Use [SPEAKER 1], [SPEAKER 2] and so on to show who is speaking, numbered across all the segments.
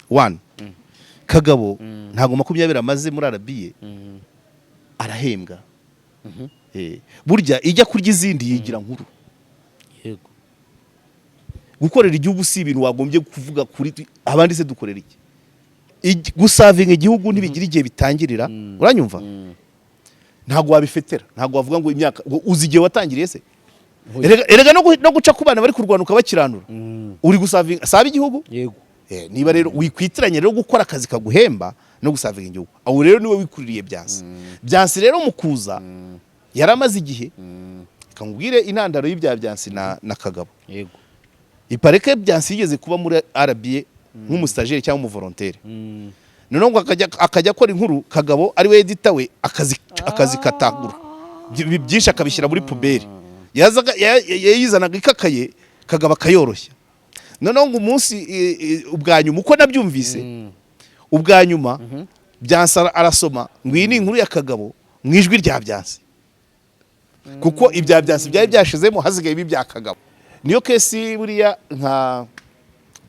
[SPEAKER 1] one Kagabo ntago 20 amaze muri arabiye arahembwa burya ijya kurya izindi yigira nkuru
[SPEAKER 2] yego
[SPEAKER 1] gukorera igihugu si ibintu wagombye kuvuga kuri abandi se dukorera iki gusavinga igihugu ntibigira igihe bitangirira uranyumva ntago wabifetera ntago wavuga ngo imyaka uzigiye watangiriye se erega no guca ku bana bari kurwanuka bakiranura uri gusavinga saba igihugu
[SPEAKER 2] yego
[SPEAKER 1] niba rero wikwitiranye rero gukora akazi kaguhemba no gusavinga igihugu aho rero niwe wikuririye byansi rero mukuza yaramaze igihe kangubwire intandaro y'ibya byansi na Kagabo
[SPEAKER 2] yego
[SPEAKER 1] ipareke byansi yigeze kuba muri RBA nk'umustajeri cyangwa umuvolontaire none ngo akajya akora inkuru Kagabo ari we editor we akazi katagura byinshi akabishyira muri puberi yayizanaga ikakaye Kagabo akayoroshya none ngo umunsi ubwanyuma uko nabyumvise ubwanyuma byansi arasoma ngo iyi ni inkuru ya Kagabo mwijwi rya byansi kuko ibya byansi byari byashizemo hazigaye ibi bya Kagabo niyo kesi buriya nka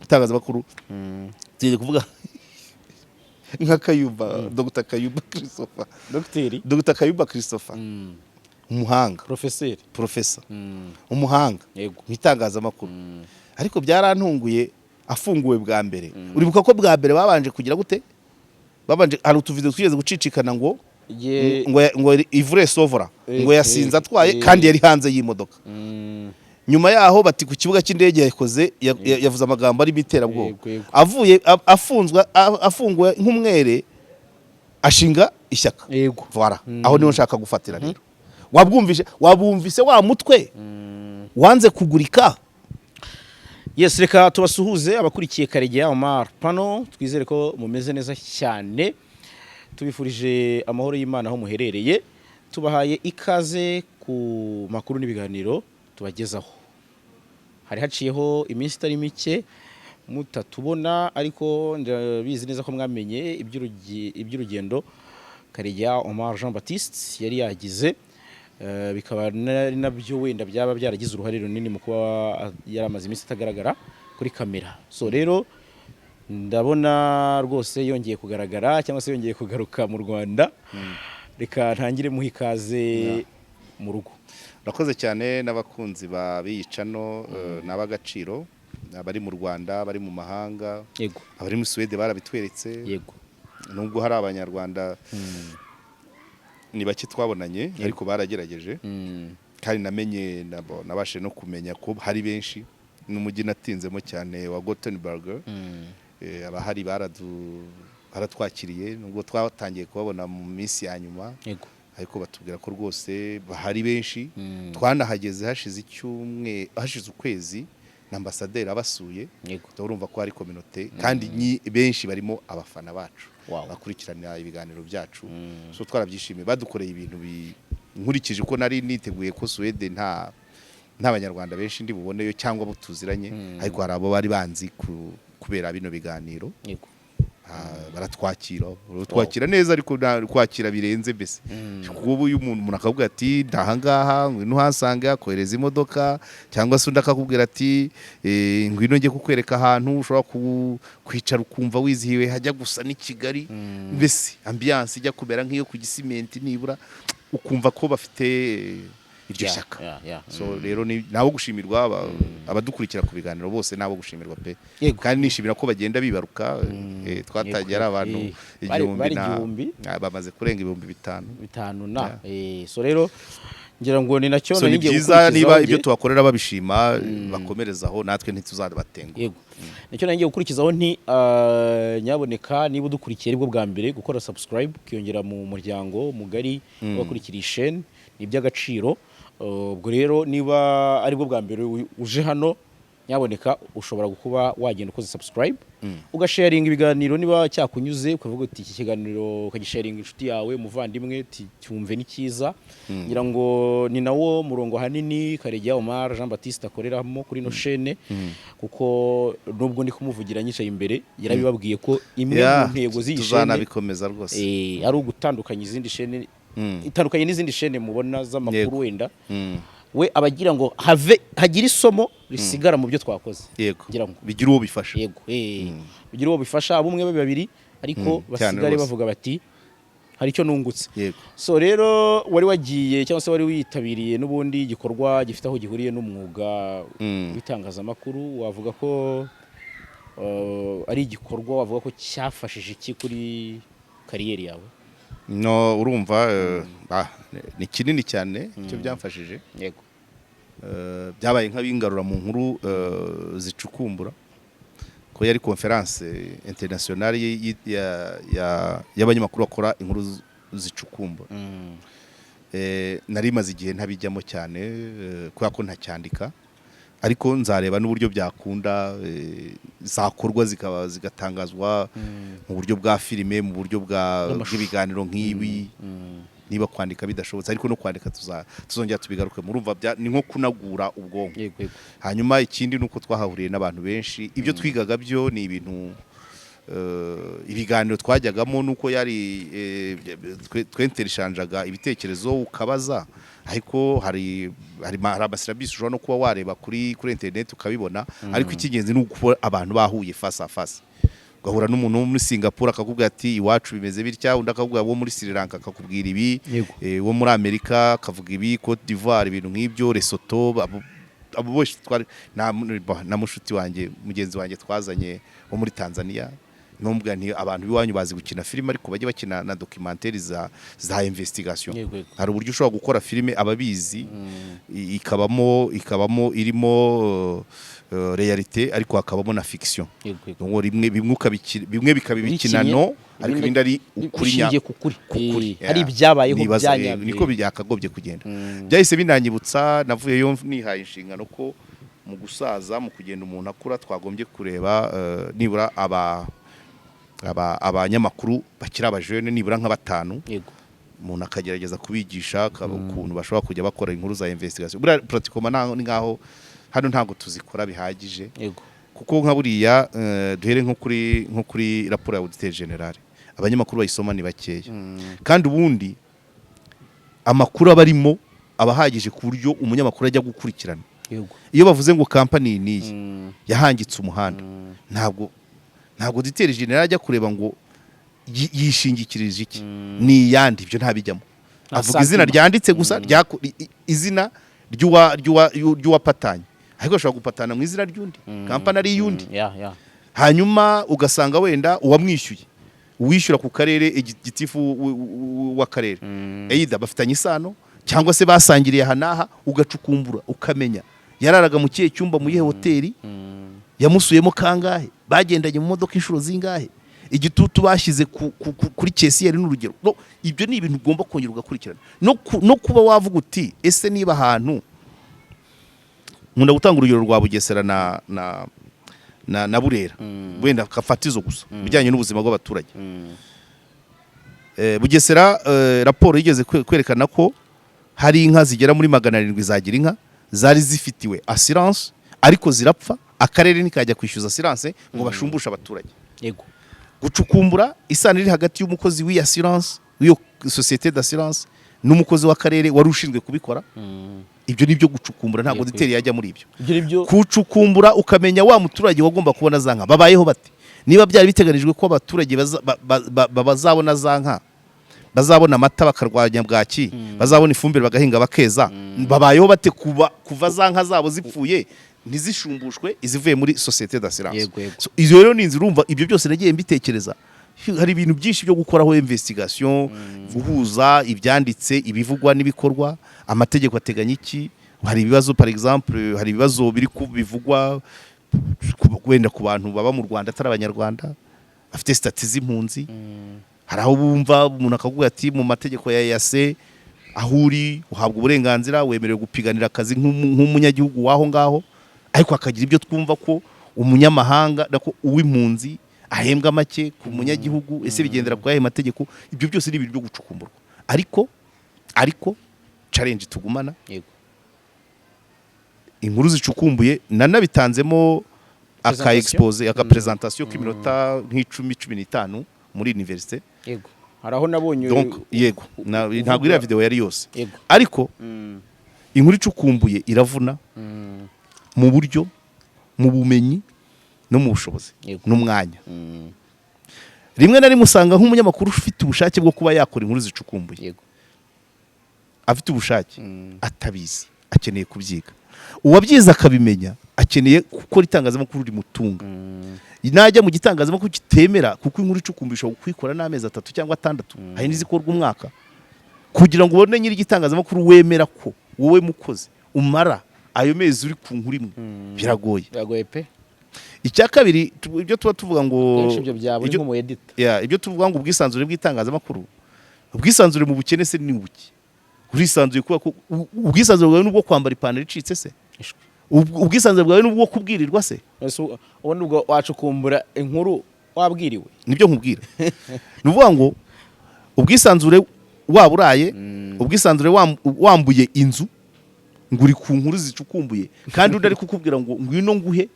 [SPEAKER 1] itangazamakuru tije kuvuga nka KAYUMBA Dr. KAYUMBA Christopher Dr. KAYUMBA Christopher umuhanga professor umuhanga
[SPEAKER 2] yego
[SPEAKER 1] itangazamakuru ariko byarantunguye afunguwe bwa mbere uribuka ko bwa mbere babanje kugira gute babanje hari utuvideo twigeze gucicikana ngo ivure sovra ngo yasinze atwaye kandi yari hanze y'imodoka nyuma yaho bati ku kibuga cy'indege yakoze yavuze amagambo ari biterabwoba avuye afunzwe nk'umwere ashinga ishyaka voilà aho niho nshaka gufatira rero wabumvise wa mutwe wanze kugurika.
[SPEAKER 2] Yes, reka tubasuhuze abakurikiye Karegeya Omar Pano, twizere ko mumeze neza cyane, tubifurije amahoro y'Imana aho muherereye, tubahaye ikaze ku makuru n'ibiganiro tubagezaho. Hari haciyeho iminsi itari mike mutatubona, ariko ndabizi neza ko mwamenye iby'urugendo Karegeya Omar Jean Baptiste yari yagize, bikaba nabyo wenda byaba byaragize uruhare runini mu kuba yaramaze iminsi itagaragara kuri kamera. So rero ndabona rwose yongeye kugaragara cyangwa se yongeye kugaruka mu Rwanda. Reka ntangire muha ikaze mu rugo.
[SPEAKER 1] Urakoze cyane n'abakunzi ba biyicano n'abagaciro, abari mu Rwanda, bari mu mahanga,
[SPEAKER 2] yego,
[SPEAKER 1] abari mu Sweden barabitweretse,
[SPEAKER 2] yego,
[SPEAKER 1] nubwo hari abanyarwanda ni bake twabonanye, ariko baragerageje, kandi namenye nabashe no kumenya ko hari benshi n'umujyi natinzemo cyane wa Gothenburg, abahari baratwakiriye nubwo twatangiye kubabona mu minsi ya nyuma,
[SPEAKER 2] yego,
[SPEAKER 1] ariko batubwira ko rwose bahari benshi. Twanahageze hashize ukwezi na ambasaderi abasuye, urumva ko hari community kandi benshi barimo abafana bacu bakurikirana ibiganiro byacu. So twarabyishimiye, badukoreye ibintu nkurikije ko nari niteguye ko Sweden nta abanyarwanda benshi ndi buboneyo cyangwa bo tuziranye, ariko hari abo bari banzi kubera bino biganiro, baratwakira neza, ariko kwakira birenze mbese. Kuko uyu umuntu akavuga ati ndahangaha ngwino uhasanga kohereza imodoka, cyangwa se undi akakubwira ati ngwino ngiye kukwereka ahantu ushobora kwicara ukumva wizihiwe, hajya gusa ni Kigali, mbese ambiance ijya kubera nk'iyo ku Gisimenti, nibura ukumva ko bafite iryo shaka. So rero nabo gushimirwa, abadukurikira ku biganiro bose nabo gushimirwa pe, kandi nishimira ko bagenda bibaruka. Twatagiye ari abantu igihumbi, bamaze kurenga 5,000
[SPEAKER 2] na. So rero ngira ngo ni nacyo
[SPEAKER 1] ngiye gukurikiza, niba ibyo tubakorera babishima bakomerezaho, natwe ntituzabatenguha.
[SPEAKER 2] Yego, nicyo ngiye gukurikizaho nti nyaboneka niba udukurikiye aribwo bwa mbere gukora subscribe, kiyongera mu muryango mugari wakurikira ishene ni by'agaciro. Ubwo rero niba aribwo bwa mbere uje hano, nyaboneka ushobora kuba wagenda ukoze subscribe, ugasharinga ibiganiro niba cyakunyuze, ukavuga uti iki kiganiro ukagisharinga inshuti yawe, muvandimwe, cyumve ni cyiza. ngira ngo ni nawo murongo hanini Karegeya Omar Jean Baptiste akoreramo kuri no chaîne, kuko nubwo ndi kumuvugira nyicaye imbere, yarabibabwiye ko imwe mu ntego z'iyi chaîne
[SPEAKER 1] tuzanabikomeza rwose
[SPEAKER 2] ari ugutandukanya izindi chaîne, itandukanye n'izindi chaîne mubona z'amakuru wenda, we abagira ngo hagira isomo risigara mu byo twakoze.
[SPEAKER 1] Yego.
[SPEAKER 2] Ngira ngo
[SPEAKER 1] bigira uwo bifasha.
[SPEAKER 2] Yego. Bigira uwo bifasha abumwe babiri ariko basigare bavuga bati hari icyo nungutse.
[SPEAKER 1] Yego.
[SPEAKER 2] So rero wari wagiye cyangwa se wari witabiriye n'ubundi gikorwa gifite aho gihuriye n'umwuga w'itangazamakuru, wavuga ko ari igikorwa wavuga ko cyafashije iki kuri kariyeri yawe?
[SPEAKER 1] No, urumva ni kinini cyane icyo byamfashije.
[SPEAKER 2] Yego.
[SPEAKER 1] Byabaye nk'abingarura mu nkuru zicukumbura ko yari conference internationale y'abanyamakuru bakora inkuru zicukumbura. Nari maze igihe ntabijyamo cyane kubera ko ntacyandika, ariko nzareba n'uburyo byakunda zakorwa zigatangazwa mu buryo bwa filime, mu buryo bw'ibiganiro nk'ibi, niba kwandika bidashobotse, ariko no kwandika tuzongera tubigaruke. Murumva ni nko kunagura ubwonko. Hanyuma ikindi nuko twahahuriye n'abantu benshi, ibyo twigaga byo ni ibintu ibiganiro twajyagamo nuko yari twenterishanjaga ibitekerezo ukabaza, ariko hari amasirabisi ushobora no kuba wareba kuri internet ukabibona, ariko icy'ingenzi ni uko abantu bahuye face à face. Ugahura n'umuntu wo muri Singapore akakubwira ati iwacu bimeze bitya, undi akakubwira wo muri Sri Lanka akakubwira ibi, wo muri Amerika akavuga ibi, Cote d'Ivoire ibintu nk'ibyo, Lesotho, abo bose na mushuti wanjye mugenzi wanjye twazanye wo muri Tanzania. Nombwa nti abantu biwanyu bazi gukina filime ariko bajye bakina na documentaire za investigation. Hari uburyo ushobora gukora filime ababizi ikabamo irimo realite ariko hakabamo na fiction. Ngo bimwe bikaba bikinano ariko ibindi ari ukuri.
[SPEAKER 2] Hari ibyabayeho byanya
[SPEAKER 1] niko byakagobye kugenda. Byahise binanyibutsa, navuyeyo nihaye inshingano ko mu gusaza, mu kugenda umuntu akura, twagombye kureba nibura abanyamakuru bakiri abajene nibura nka 5.
[SPEAKER 2] Yego.
[SPEAKER 1] Umuntu akagerageza kubigisha ukuntu bashobora kujya bakora inkuru za investigation. Buriya pratikoma ni ngaho hano ntago tuzikora bihagije.
[SPEAKER 2] Yego.
[SPEAKER 1] Kuko nka buriya duhere nko kuri raporo ya auditeur general, abanyamakuru bayisoma ni bakeya. Kandi ubundi amakuru abarimo abahagije ku buryo umunyamakuru ajya gukurikirana.
[SPEAKER 2] Yego.
[SPEAKER 1] Iyo bavuze ngo company niyi yahangitse umuhanda, ntabwo auditeur general ajya kureba ngo yishingikirije iki ni yandi, ibyo ntabijyamo. Avuga izina ryanditse gusa izina ry'uwapatanye, ariko ashobora gupatana mu izina ry'undi, company ari yundi. Hanyuma ugasanga wenda uwamwishyuye uwishyura ku karere igitifu w'akarere, either bafitanye isano cyangwa se basangiriye hanaha, ugacukumbura ukamenya yararaga mu kihe cyumba mu yihe hoteli, yamusuyemo kangahe, bagendanye mu modoka inshuro zingahe, igitutu bashyize kuri kesiyeri n'urugero. Ibyo ni ibintu ugomba kongera ugakurikirana, no kuba wavuga uti ese niba ahantu, nkunda gutanga urugero rwa Bugesera na Burera, wenda kafatizo gusa bijyanye n'ubuzima bw'abaturage. Bugesera raporo yigeze kwerekana ko hari inka zigera muri 700 zagira inka zari zifitiwe assurance ariko zirapfa, akarere nikajya kwishyuza assurance ngo bashumbushe abaturage.
[SPEAKER 2] Yego.
[SPEAKER 1] Gucukumbura isano iri hagati y'umukozi w'iyi assurance, w'iyo societe d'assurance, n'umukozi w'akarere wari ushinzwe kubikora. Ibyo nibyo gucukumbura, ntabwo auditeur yajya muri ibyo. Kucukumbura ukamenya wa muturage wagomba kubona za nka babayeho bati, niba byari biteganijwe ko abaturage bazabona za nka, bazabona amata bakarwanya bwaki, bazabona ifumbire bagahinga bakeza, babayeho bate kuva za nka zabo zipfuye ntizishumbushwe izivuye muri societe d'assurance. Izo rero ninzi urumva ibyo byose nagiye mbitekereza. Hari ibintu byinshi byo gukoraho investigation, guhuza ibyanditse, ibivugwa n'ibikorwa, amategeko ateganya iki. Hari ibibazo par exemple, hari ibibazo biri kubivugwa wenda ku bantu baba mu Rwanda atari abanyarwanda bafite statut z'impunzi. Hari aho bumva umuntu akakubwira ati mu mategeko ya yase ahuri uhabwa uburenganzira, wemerewe gupiganira akazi nk'umunyagihugu waho ngaho, ariko akagira ibyo twumva ko umunyamahanga nako uw'impunzi ahembwa make ku munyagihugu. Ese bigendera ku yahe mategeko? Ibyo byose ni ibintu byo gucukumburwa, ariko challenge tugumana.
[SPEAKER 2] Yego.
[SPEAKER 1] Inkuru zicukumbuye nanabitanzemo aka expose aka presentation k'iminota nk'10-15 muri université.
[SPEAKER 2] Yego. Haraho nabonye.
[SPEAKER 1] Donc yego, ntabwo iriya video yari yose, ariko inkuru icukumbuye iravuna mu buryo, mu bumenyi no mu bushobozi n'umwanya. Rimwe na rimwe usanga nk'umunyamakuru ufite ubushake bwo kuba yakora inkuru zicukumbuye, afite ubushake atabizi, akeneye kubyiga. Uwabyize akabimenya akeneye gukora itangazamakuru rimutunga. Najya mu gitangazamakuru kitemera, kuko inkuru icukumbisha kwikora n'amezi 3 cyangwa 6, hari n'izikorwa umwaka, kugira ngo ubone nyiri igitangazamakuru wemera ko wowe mukozi umara ayo mezi uri ku nkuru imwe, biragoye
[SPEAKER 2] pe.
[SPEAKER 1] Icya kabiri, ibyo tuba tuvuga ngo
[SPEAKER 2] ibyo
[SPEAKER 1] tuvuga ngo ubwisanzure bw'itangazamakuru, ubwisanzure mu bukene se ni buki? Urisanzuye kuba ko ubwisanzure bwawe nubwo kwambara ipantaro icitse se? Ubwisanzure bwawe nubwo kubwirirwa se?
[SPEAKER 2] Uwo nubwo wacukumbura inkuru wabwiriwe.
[SPEAKER 1] Nibyo nkubwira. Nuvuga ngo ubwisanzure waburaye, ubwisanzure wambuye inzu nguri ku nkuru zicukumbuye, kandi undi ari kukubwira ngo ngwino nguhe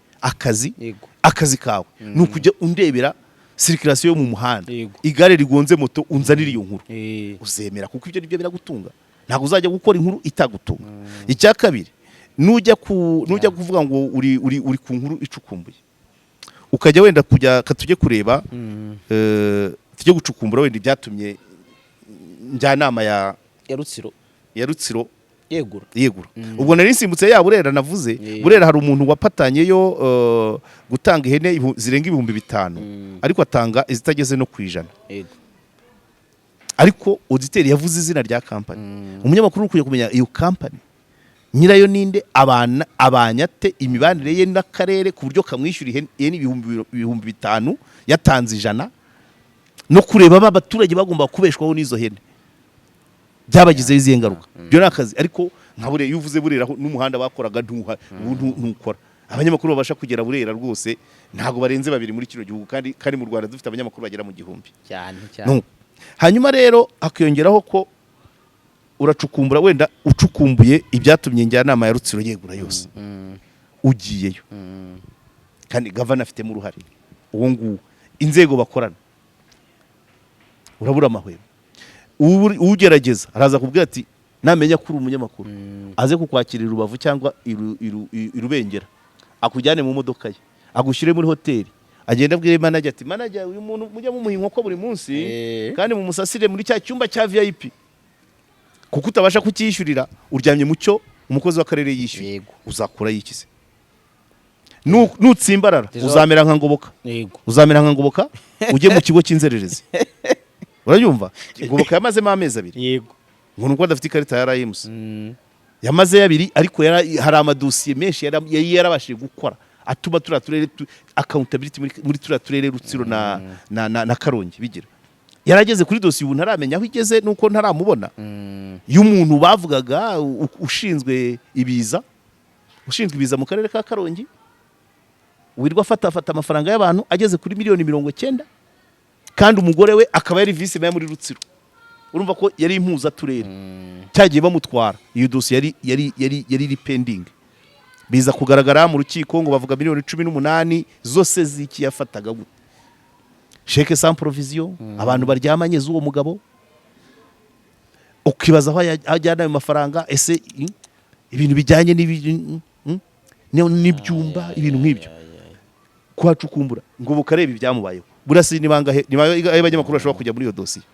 [SPEAKER 1] akazi kawe nukujya undebera circulation yo mu muhanda, igare rigonze moto unzanira iyo nkuru, uzemera kuko ibyo nibyo biragutunga. Ntabwo uzajya gukora inkuru itagutunga. Icya kabiri, nujya kuvuga ngo uri ku nkuru icukumbuye, ukajya wenda kujya katujye kureba tujye gucukumbura wenda ibyatumye njyanama ya Rutsiro yegura. Ubwo nari nsimbutse ya Burera navuze. Burera hari umuntu wapatanyeyo gutanga ihene zirenga 5,000, ariko atanga izitageze no kwijana. Ariko auditeur yavuze izina rya company. Umunyamakuru ukwiye kumenya iyo company nyirayo ninde, abanyate imibanire ye n'akarere ku buryo kamwishyura ihene 5,000 yatanze 100, no kureba abaturage bagomba kubeshwaho n'izo hene byabagize izihe ngaruka. Byo nakazi. Ariko nka Burera, iyo uvuze Burera n'umuhanda bakoraga ntukora. Abanyamakuru babasha kugera Burera rwose ntago barenze 2 muri kino gihugu, kandi mu Rwanda dufite abanyamakuru bagera mu 1000 cyane. Hanyuma rero hakiyongeraho ko uracukumbura, wenda ucukumbuye ibyatumye njyanama ya Rutsiro yegura yose, ugiyeyo kandi gavana afite mu ruhare, uwo nguwo inzego bakorana, urabura amahwemo. Ugerageza araza kubwira ati namenya kuri umunyamakuru aze kukwakirira Rubavu cyangwa irubengera, akujyane mu modoka ye, agushyire muri hoteli, agenda abwire manager ati manager uyu muntu mujya mumuha inkoko buri munsi, kandi mu musasire muri cya cyumba cya VIP, kuko utabasha kukiyishyurira, uryamye mu cyo umukozi w'akarere yishyuye, uzakora yikize. Nutsimbarara uzamera nka Ngoboka, ujye mu kigo cy'inzererezi. Urayumva? Ngoboka yamazemo amezi 2. Ngo nuko adafite ikarita ya RMC. Yamaze 2, ariko hari amadosiye menshi yarabashije gukora atuma turere accountability muri turere Rutsiro na Karongi bigira. Yarageze kuri dosiye ubu ntaramenya aho igeze, nuko ntaramubona. Y'umuntu bavugaga ushinzwe ibiza mu karere ka Karongi, wirwa afata amafaranga y'abantu ageze kuri $90,000, kandi umugore we akaba yari vice mayor muri Rutsiro. Urumva ko yari impuza turere, cyagiye bamutwara. Iyo dosiye yari pending, biza kugaragara mu rukiko ngo bavuga $18,000,000 zose ziki yafataga gute. Chèque sans provision, abantu baryamanye z'uwo mugabo, ukibaza aho ajyana ayo mafaranga. Ese ibintu bijyanye n'ibyumba, ibintu nk'ibyo kwacukumbura ngo bukareba ibyamubayeho. Burasi ni bangahe abanyamakuru bashobora kujya muri iyo dosiye?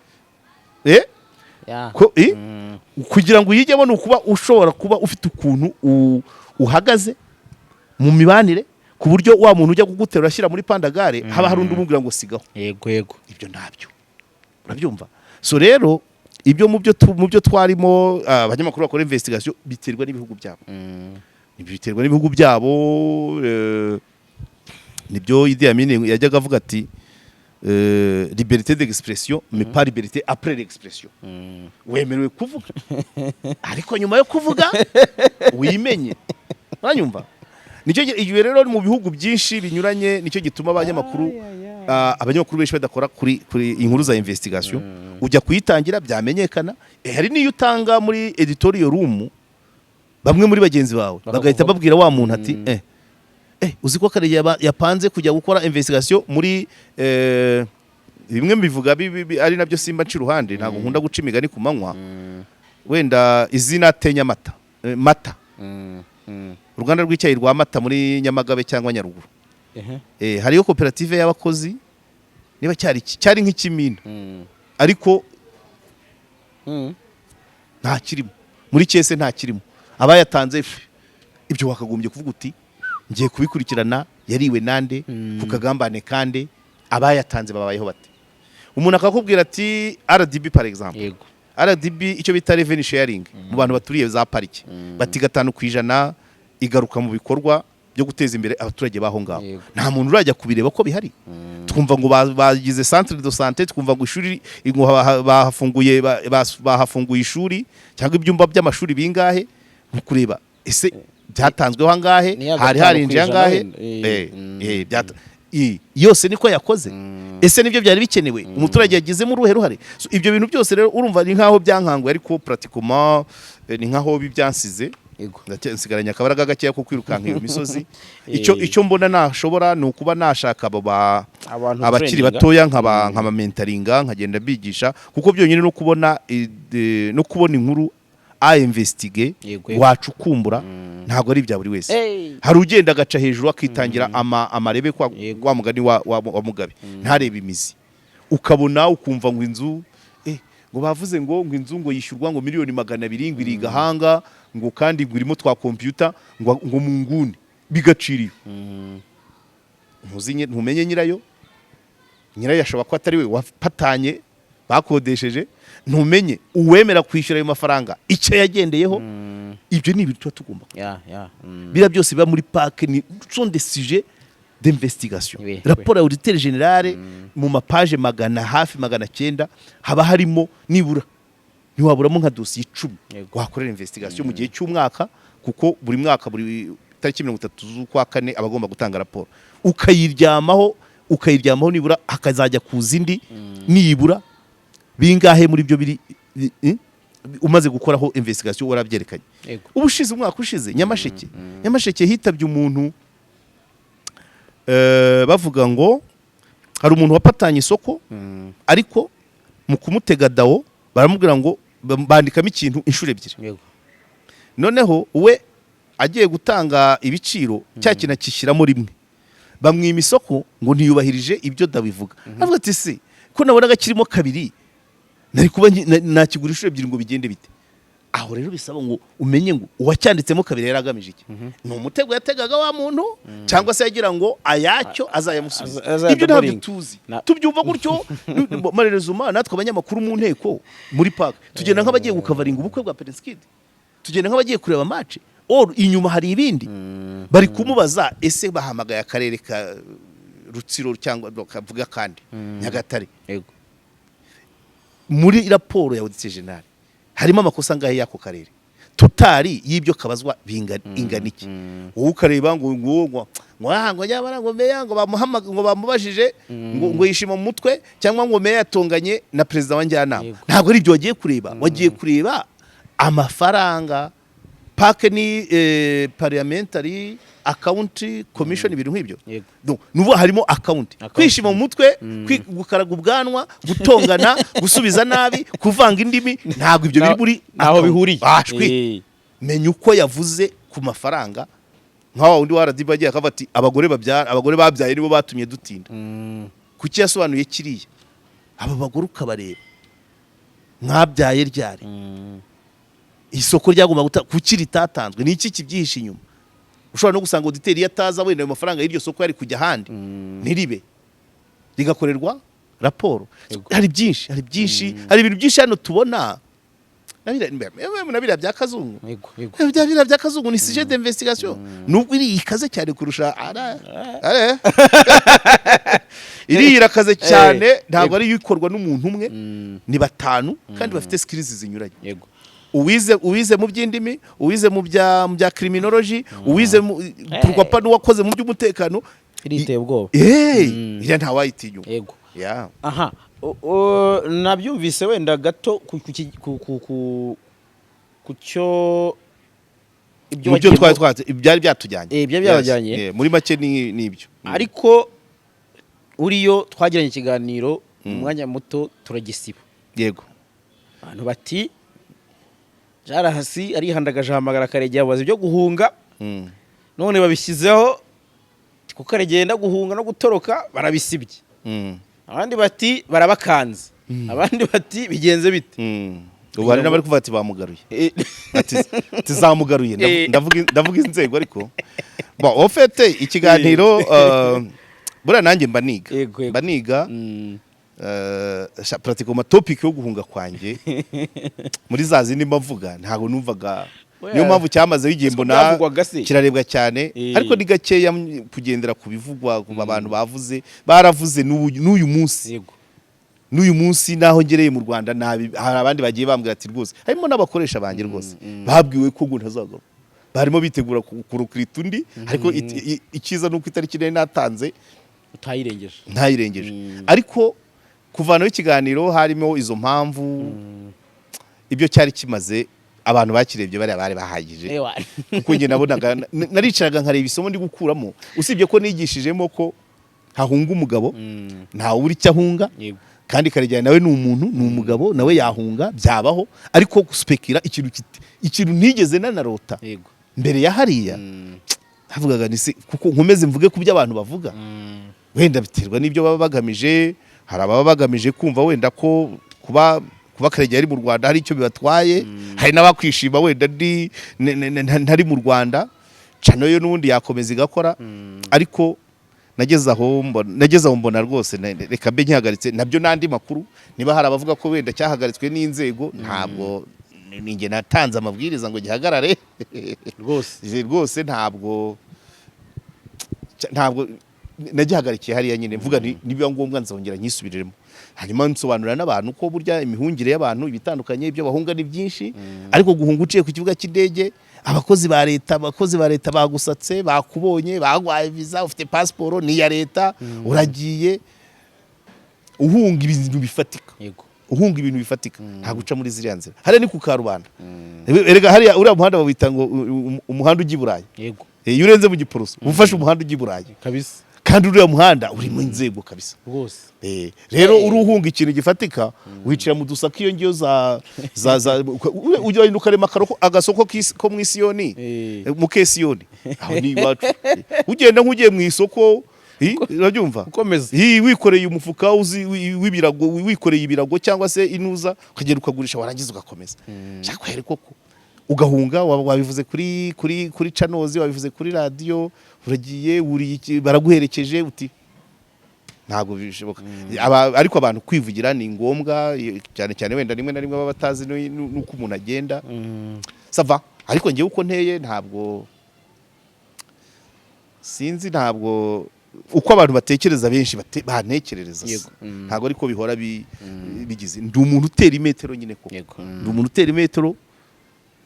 [SPEAKER 1] Kugira ngo uyijyemo ni ukuba ushobora kuba ufite ukuntu uhagaze mu mibanire, ku buryo wa muntu ujya kuguterura ashyira muri pandagare haba hari undi umubwira ngo sigaho. Ibyo ntabyo. Urabyumva? So rero ibyo mu byo twarimo abanyamakuru bakora investigation biterwa n'ibihugu byabo. Nibyo Idi Amin yajyaga avuga ati liberté d'expression mais pas liberté après l'expression. Wemerewe kuvuga, ariko nyuma yo kuvuga wimenye. Uranyumva? Nicyo igihe rero mu bihugu byinshi binyuranye, nicyo gituma abanyamakuru benshi badakora kuri inkuru za investigation. Ujya kuyitangira byamenyekana, hari niyo utanga muri editorial room, bamwe muri bagenzi bawe bagahita babwira wa muntu ati uzi ko Karegeya yapanze kujya gukora investigation muri bimwe mbivuga ari nabyo simba nci ruhande, ntabwo nkunda guca imigani ku manywa. Wenda izina Tenyamata Mata uruganda rw'icyayi rwa Mata muri Nyamagabe cyangwa Nyaruguru hariyo koperative y'abakozi niba cyari nk'ikimina ariko nta kirimo muri cyese nta kirimo abayatanze ibyo wakagombye kuvuga uti ngiye kubikurikirana yariwe nande ku kagambane kande abayatanze babayeho bate. Umuntu akakubwira ati RDB par exemple RDB icyo bita revenue sharing mu bantu baturiye za parike bati 5% igaruka mu bikorwa byo guteza imbere abaturage baho ngaho. Nta muntu urajya kubireba ko bihari. Twumva ngo bagize centre de santé, twumva ngo ishuri bahafunguye ishuri cyangwa ibyumba by'amashuri bingahe kureba ese byatanzweho angahe hari harinje angahe yose niko yakoze. Ese nibyo byari bikenewe umuturage yagizemo uruhe ruhare. Ibyo bintu byose rero urumva ni nkaho byankangwe ariko pratiquement ni nkaho bibyansize nsigaranya akabaraga gakeya ko kwirukanka iyo misozi. Icyo mbona nashobora ni ukuba nashaka abakiri batoya nkaba mentoringa nkagenda bigisha kuko byonyine no kubona inkuru investige wacukumbura ntabwo ari bya buri wese. Hari ugenda agaca hejuru akitangira amarebe kwa mugani wa Mugabe ntarebe imizi ukabona ukumva ngo inzu ngo bavuze ngo inzu ngo yishyurwa ngo miliyoni 200 ngo iri gahanga ngo kandi ngo irimo twa computer ngo mu nguni bigaciriye. Ntumenye nyirayo ashobora ko atari we wapatanye bakodesheje. Ntumenye uwemera kwishyura ayo mafaranga icyo yagendeyeho. Ibyo ni ibintu tugomba bira byose biba muri park ni sont des sujets d'investigation. Rapport auditeur général mu mapage hafi 900 haba harimo nibura ntiwaburamo nka dossier 10 wakorera investigation mu gihe cy'umwaka kuko buri mwaka buri tariki 30 z'ukwa kane abagomba gutanga rapport ukayiryamaho nibura hakazajya kuzindi nibura bingahe muri byo biri umaze gukoraho investigation warabyerekanye. Ubushize umwaka ushize Nyamasheke hitabye umuntu bavuga ngo hari umuntu wapatanye isoko ariko mu kumutega dawo baramubwira ngo bandikamo ikintu inshuro ebyiri. Noneho we agiye gutanga ibiciro cya kintu akishyiramo rimwe bamwima isoko ngo ntiyubahirije ibyo dabivuga. Avuga ati se ko nabonaga kirimo kabiri nari kuba nakigura inshuro ebyiri ngo bigende bite. Aho rero bisaba ngo umenye ngo uwacyanditsemo kabiri yaragamije iki. Ni umutego yategaga wa muntu cyangwa se yagira ngo ayacyo azayamusubiza. Ibyo ntabyo tuzi tubyumva gutyo marerezuma natwe abanyamakuru mu nteko muri park tugenda nk'abagiye gukavaringa ubukwe bwa Prince, tugenda nk'abagiye kureba match inyuma hari ibindi bari kumubaza ese bahamagaye akarere ka Rutsiro cyangwa kavuga kandi Nyagatare. Muri raporo ya auditeur général harimo amakosa ngahe yako karere totali y'ibyo kabazwa inganiki. Wowe ukareba ngo nyabara ngo meya ngo bamubajije ngo yishima mu mutwe cyangwa ngo meya yatonganye na president wa njyanama. Ntabwo ari byo wagiye kureba. Wagiye kureba amafaranga park ni parliamentary account commission ibintu nk'ibyo. Nubu harimo account kwishima mu mutwe gukaraga ubwanwa gutongana gusubiza nabi kuvanga indimi ntabwo ibyo biri muri
[SPEAKER 2] aho bihuriye.
[SPEAKER 1] Menya uko yavuze ku mafaranga nkaho undi waradiba agiye akavuga ati abagore babyaye nibo batumye dutinda. Kuki yasobanuye kiriya aba bagore ukabareba mwabyaye ryari isoko ryagomba kuki ritatanzwe ni iki kibyihishe inyuma. Ushobora no gusanga auditeur yataza wenda ayo mafaranga y'iryo soko yari kujya handi ntiribe rigakorerwa raporo. Hari byinshi hari ibintu byinshi hano tubona nabira bya kazungu. Bya kazungu ni sujet d'investigation nubwo iri ikaze cyane kurusha iri irakaze cyane ntabwo ari yikorwa n'umuntu umwe ni batanu kandi bafite skills zinyuranye. Uwize mu by'indimi, uwize mu bya criminology, uwize turwapa n'uwakoze mu by'umutekano
[SPEAKER 2] iriteye ubwoba.
[SPEAKER 1] Iriya nta wayitinyuma.
[SPEAKER 2] Aha nabyumvise wenda gato ku cyo
[SPEAKER 1] ibyo byari byatujyanye muri make n'ibyo.
[SPEAKER 2] Ariko uriyo twagiranye ikiganiro mu mwanya muto turagisiba.
[SPEAKER 1] Yego
[SPEAKER 2] abantu bati jarahasi arihandagaje ahamagara Karegeya abaza ibyo guhunga none babishyizeho kuko Karegeya yenda guhunga no gutoroka barabisibye abandi bati barabakanze abandi bati bigenze bite
[SPEAKER 1] ubu hari n'abari kuvuga ati bamugaruye ati zamugaruye ndavuga inzego ariko bon au fait ikiganiro bura nanjye mba niga pratiquement topic yo guhunga kwanjye muri za zindi mbavuga ntago numvaga niyo mpamvu cyamaze igihe mbona kirarebwa cyane ariko ni gakeya kugendera kubivugwa ku abantu baravuze n'uyu munsi n'uyu munsi naho ngereye mu Rwanda hari abandi bagiye bambwira ati rwose harimo n'abakoresha banjye rwose babwiwe ko ntazagaruka barimo bitegura kurukrita undi ariko ikiza nuko itariki nari natanze ntayirengeje ariko kuvanaho ikiganiro harimo izo mpamvu ibyo cyari kimaze abantu bakirebye bari bahagije kuko nge nabonaga naricaraga nkareba isomo ndi gukuramo usibye ko nigishijemo ko hahunga umugabo ntawe uri cyahunga kandi Karegeya nawe ni umuntu ni umugabo nawe yahunga byabaho ariko guspekira ikintu ntigeze nanarota mbere ya hariya havugaga nisi kuko nkomeze mvuge ku byo abantu bavuga wenda biterwa n'ibyo baba bagamije hari ababa bagamije kumva wenda ko kuba Karegeya ari mu Rwanda hari icyo bibatwaye hari n'abakwishima wenda ntari mu Rwanda cano yo n'ubundi yakomeza igakora ariko nageze aho mbona rwose reka mbe nkihagaritse nabyo n'andi makuru niba hari abavuga ko wenda cyahagaritswe n'inzego ntabwo ninjye natanze amabwiriza ngo gihagarare rwose ntabwo nagihagarikiye hariya nyine mvuga nibiba ngombwa nzongera nyisubiriremo hanyuma nsobanurira n'abantu ko burya imihungire y'abantu ibitandukanye ibyo bahunga ni byinshi ariko guhunga uciye ku kibuga cy'indege abakozi ba leta bagusatse bakubonye bagwaye visa ufite passport ni ya leta uragiye uhunga ibintu bifatika nta guca muri ziriya nzira hariya ni ku Karubanda erega hariya uriya muhanda bawita ngo umuhanda ujya i Burayi iyo urenze mu Giporoso ufashe umuhanda ujya i Burayi kabisa kandi uriya muhanda uri mu nzego kabisa rwose rero uruhunga ikintu gifatika wicira mu dusaka iyo ngiyo ujya ukarema agasoko ko mu Isiyoni mu Kesiyoni aho ni iwacu ugenda nk'ugiye mu isoko urabyumva wikoreye umufuka w'ibirago wikoreye ibirago cyangwa se inuza ukagenda ukagurisha warangiza ugakomeza cyakwereka koko ugahunga wabivuze kuri chanozi wabivuze kuri radio uragiye baraguherekeje uti ntago bishoboka ariko abantu kwivugira ni ngombwa cyane cyane wenda rimwe na rimwe baba batazi nuko umuntu agenda sava ariko ngiye uko nteye ntabwo sinzi ntabwo uko abantu batekereza benshi bantekerereza ntabwo ariko bihora bigize ndi umuntu utera imetero nyine ko ndi umuntu utera imetero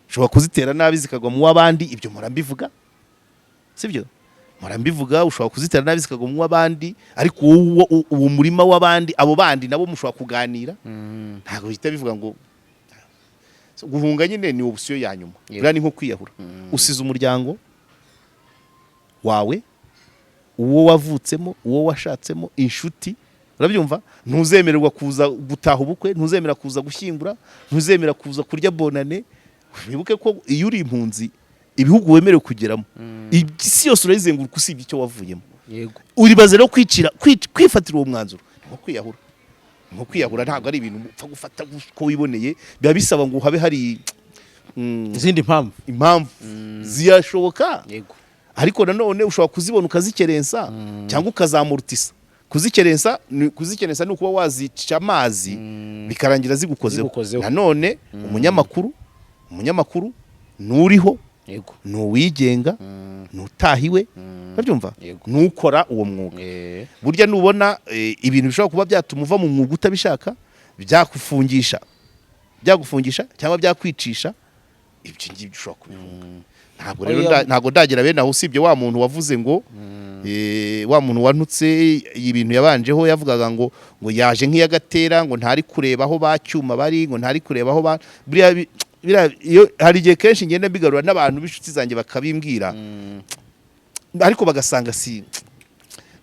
[SPEAKER 1] ushobora kuzitera nabi zikagwa mu w'abandi ibyo murambivuga sibyo murambivuga ushobora kuzitera nabi zikagwa mu w'abandi ariko uwo murima w'abandi abo bandi nabo mushobora kuganira ntabwo bihita bivuga ngo guhunga nyine ni option ya nyuma buriya ni nko kwiyahura usize umuryango wawe uwo wavutsemo uwo washatsemo inshuti urabyumva ntuzemererwa kuza gutaha ubukwe ntuzemera kuza gushyingura ntuzemera kuza kurya bonane wibuke ko iyo uri impunzi ibihugu wemerewe kugeramo isi yose urayizenguruka usibye icyo wavuyemo uribaze rero kwifatira uwo mwanzuro nko kwiyahura ntabwo ari ibintu upfa gufata ko wiboneye biba bisaba ngo habe hari
[SPEAKER 2] izindi
[SPEAKER 1] impamvu ziyashoboka ariko nanone ushobora kuzibona ukazikerensa cyangwa ukazamurutisa kuzikerensa ni ukuba wazica amazi bikarangira zigukozeho nanone umunyamakuru nuriho nuwigenga nutahiwe babyumva nukora uwo mwuga burya nubona ibintu bishobora kuba byatuma uva mu mwuga utabishaka byagufungisha cyangwa byakwicisha ibyo ngibyo ushobora kubihunga ntabwo ndagira bene aho usibye wa muntu wavuze ngo wa muntu wantutse ibintu yabanjeho yavugaga ngo yaje nk'iyagatera ngo ntari kureba aho bacyuma bari ngo ntari kureba aho hari igihe kenshi ngenda mbigarura n'abantu b'inshuti zanjye bakabimbwira ariko bagasanga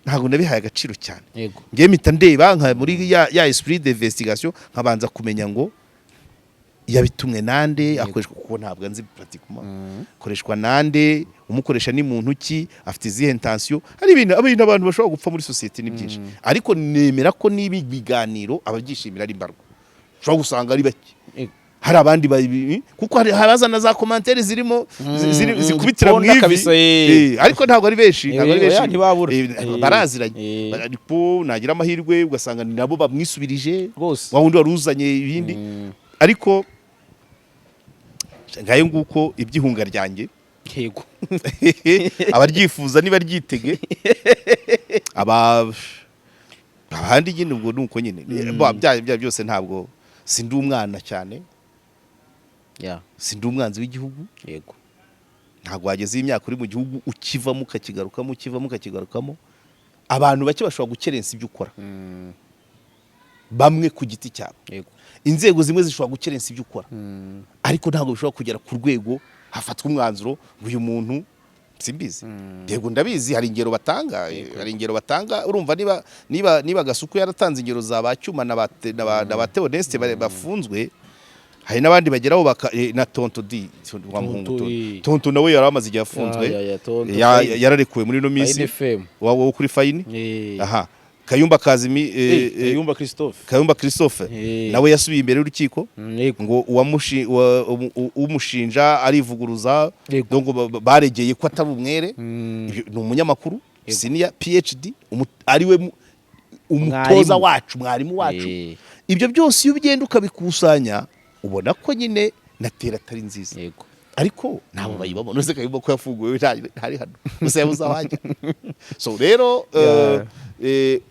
[SPEAKER 1] ntabwo nabihaye agaciro cyane ngiye mpita ndeba nka muri ya esprit d'investigation nkabanza kumenya ngo yabitumwe nande akoreshwa kuko ntabwo nzi pratiquement koreshwa nande umukoresha ni muntu ki afite izihe intention hari ibintu abantu bashobora gupfa muri society ni byinshi ariko nemera ko nibi biganiro ababyishimira ari mbarwa ushobora gusanga ari bake hari abandi kuko habazana za commentaires zirimo zikubitira mu ivi ariko ntabwo ari benshi baraziranye ariko nagira amahirwe ugasanga ni nabo bamwisubirije wawundi waruzanye ibindi ariko ngayo nguko ibyihunga ryanjye
[SPEAKER 2] yego
[SPEAKER 1] abaryifuza niba ryitege abandi nyine ubwo nuko nyine bya byose ntabwo sindi umwana cyane sindi umwanzi w'igihugu
[SPEAKER 2] yego
[SPEAKER 1] ntabwo wageze imyaka uri mu gihugu ukivamo ukakigarukamo abantu bake bashobora gukerensa ibyo ukora bamwe ku giti cyabo inzego zimwe zishobora gukerensa ibyo ukora ariko ntabwo bishobora kugera ku rwego hafatwa umwanzuro ngo uyu muntu simbizi yego ndabizi hari ingero batanga urumva niba Gasuku yaratanze ingero za bacyuma na ba Theoneste bafunzwe hari n'abandi bageraho na Tonto di wa muhungu Tonto nawe yaramaze igihe afunzwe yararekuwe muri no minsi wo kuri fine aha Kayumba Christophe nawe yasubiye imbere y'urukiko ngo umushinja arivuguruza donc baregeye ko atari umwere ni umunyamakuru senior PhD ariwe umutoza wacu mwarimu wacu ibyo byose iyo ugenda ukabikusanya ubona ko nyine natera atari nziza ariko nabo bayibamo nose Kayumba ko yafunguwe ntari hano gusa yabuza wajya so rero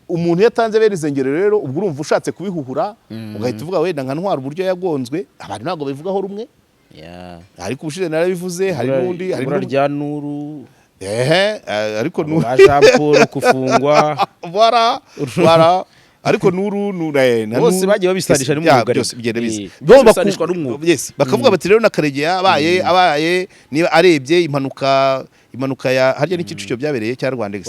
[SPEAKER 1] umuntu yatanze bene izengero rero ubwo urumva ushatse kubihuhura ugahita uvuga wenda nka ntwara uburyo yagonzwe abantu ntabwo bivugaho rumwe ariko ubushize narabivuze hari n'undi
[SPEAKER 2] hari rya nuru
[SPEAKER 1] ariko nuru
[SPEAKER 2] Jean Paul kufungwa
[SPEAKER 1] bara ariko nuru
[SPEAKER 2] bose bagiye babisanisha n'umwuga
[SPEAKER 1] byose bigenda bizi bakavuga bati rero na Karegeya abaye niba arebye impanuka ya harya n'ikiciro byabereye cya Rwandex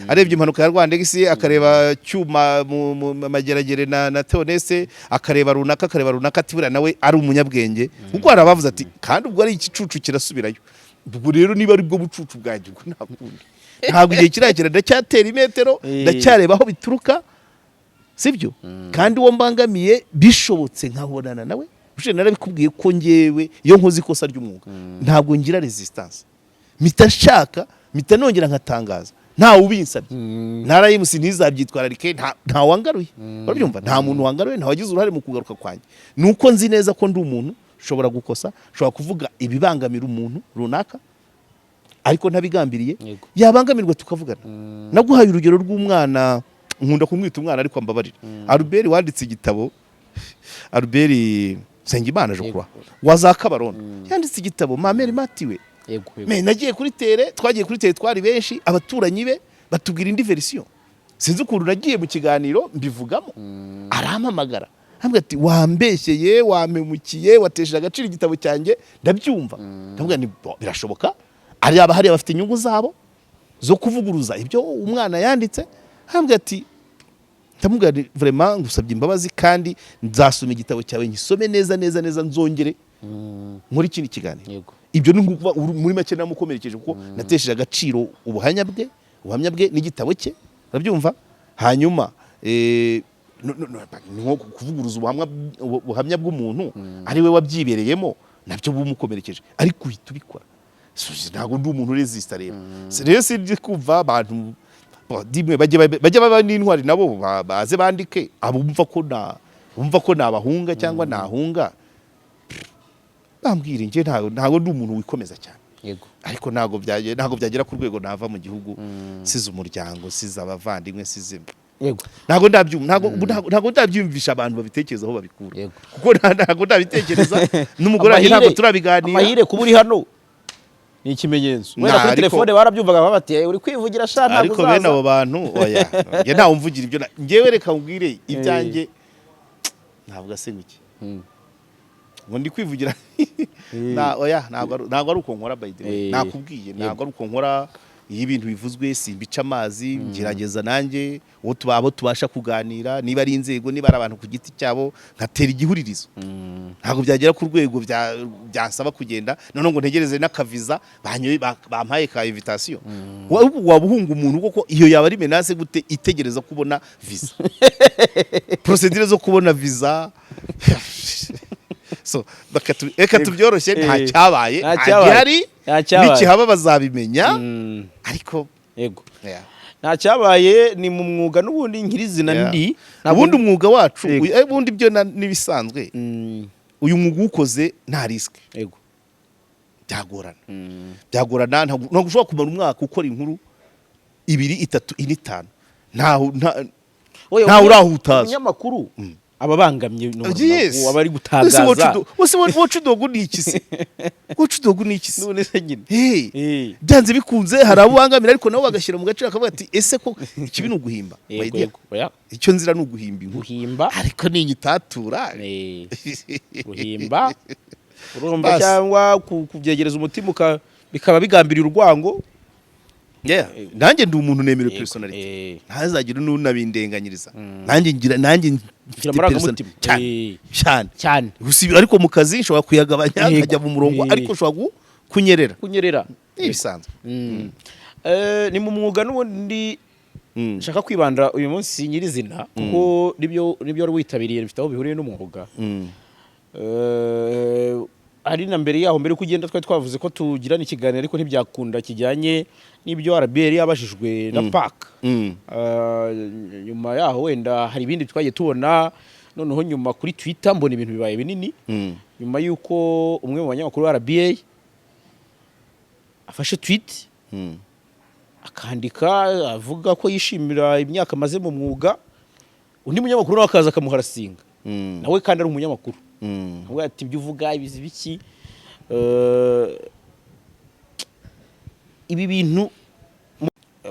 [SPEAKER 1] arebye impanuka ya Rwandex akareba cyuma mu mageragere na Theoneste akareba runaka atibura nawe ari umunyabwenge kuko harabavuze ati kandi ubwo ari ikicucu kirasubirayo ubwo rero niba ari bwo bucucu bwanjye ntabwo igihe kirakira ndacyatera imetero ndacyareba aho bituruka sibyo kandi uwo mbangamiye bishobotse nkabonana nawe ushe narabikubwiye ko ngewe iyo nkoze ikosa ry'umwuga ntabwo ngira resistance mitashaka mitanongera nkatangaza nta ubinsabye ntarayimusi ntizabyitwararike nta wangaruye urabyumva nta muntu wangaruye nta wagize uruhare mu kugaruka kwanjye nuko nzi neza ko ndi umuntu ushobora gukosa ushobora kuvuga ibibangamira umuntu runaka ariko ntabigambiriye yabangamirwa tukavugana naguhaye urugero rw'umwana nkunda kumwita umwana ariko ambabarira Albert wanditse igitabo Albert Sengimana je crois wazakabaron yanditse igitabo mamere matiwe nagiye kuri tere twagiye kuri tere twari benshi abaturanyi be batubwira indi version sinzi ukuntu nagiye mu kiganiro mbivugamo arampamagara ambwira ati wambeshyeye wamemukiye watesheje agaciro igitabo cyanjye ndabyumva ndambwira ni birashoboka ari abahari bafite inyungu zabo zo kuvuguruza ibyo umwana yanditse ambwira ati ndamubwira vraiment ngusabye imbabazi kandi nzasoma igitabo cyawe nyisome neza nzongere muri kindi kiganiro ibyo ni muri make namukomerekeje kuko natesheje agaciro ubuhamya bwe n'igitabo cye urabyumva hanyuma nko kuvuguruza ubuhamya bw'umuntu ari we wabyibereyemo nabyo bumukomerekeje ariko uhita ubikora ntabwo ndi umuntu resista rero sindi kumva abantu dimwe bajya baba n'intwari nabo baze bandike abumva ko nabahunga cyangwa nahunga bambwira nje ntabwo ndi umuntu wikomeza cyane ariko ntabwo byagera ku rwego nava mu gihugu size umuryango size abavandimwe size ntabwo ndabyumvisha abantu babitekerezaho babikura kuko ntabwo ndabitekereza n'umugore wanjye ntabwo turabiganira
[SPEAKER 2] amahire kuba uri hano ni ikimenyetso wenda kuri telefone barabyumvaga bati uri kwivugira sha ntabwo
[SPEAKER 1] ariko bene abo bantu oya nge ntawe umvugira ibyo ngewe reka ngwire ibyanjye ntabwo asenguke ngo ndi kwivugira oya ntabwo ari uko nkora by the way nakubwiye ntabwo ari uko nkora iyo ibintu bivuzwe simbica amazi ngerageza nanjye abo tubasha kuganira niba ari inzego niba ari abantu ku giti cyabo nkatera igihuririzo ntabwo byagera ku rwego byansaba kugenda none ngo ntegereze n'akaviza bampaye ka invitation wabuhunga umuntu koko iyo yaba ari menace gute itegereza kubona visa procedure zo kubona visa so reka tubyoroshye nta cyabaye agihari n'ikihaba bazabimenya ariko
[SPEAKER 2] yego nta cyabaye ni mu mwuga n'ubundi nkirizina ndi
[SPEAKER 1] ubundi umwuga wacu ubundi byo nibisanzwe uyu mwuga ukoze nta risk
[SPEAKER 2] yego
[SPEAKER 1] byagorana ntabwo ushobora kumara umwaka ukora inkuru 2 3 4 5 ntawe urahutaza
[SPEAKER 2] umunyamakuru ababangamye abari gutagaza
[SPEAKER 1] wose wocu dogo nikisi
[SPEAKER 2] none se nyine
[SPEAKER 1] byanze bikunze hari abo bangamira ariko nabo bagashyira mu gace akavuga ati ese ko ikibi no guhimba icyo nzira no guhimba ariko ni nyitatura
[SPEAKER 2] guhimba urumva cyangwa kubyegereza umutima bikaba bigambirira urwango
[SPEAKER 1] nanjye ndi umuntu nemera personality ntazagira n'unabindenganyiriza nanjye mfite personality cyane ariko mu kazi nshobora kuyagabanya nkajya mu murongo ariko nshobora kunyerera ibisanzwe
[SPEAKER 2] ni mu mwuga n'ubundi nshaka kwibanda uyu munsi nyirizina kuko nibyo wari witabiriye bifite aho bihuriye n'umwuga ari na mbere yaho mbere kugenda twari twavuze ko tugirana ikiganiro ariko ntibyakunda kijyanye n'ibyo RBA yabashijwe na PAC nyuma yaho wenda hari ibindi twagiye tubona noneho nyuma kuri Twitter mbona ibintu bibaye binini nyuma yuko umwe mu banyamakuru wa RBA afashe tweet akandika avuga ko yishimira imyaka amaze mu mwuga undi munyamakuru nawe akaza akamuharasinga nawe kandi ari umunyamakuru nawe ati ibyo uvuga ibizi biki ibi bintu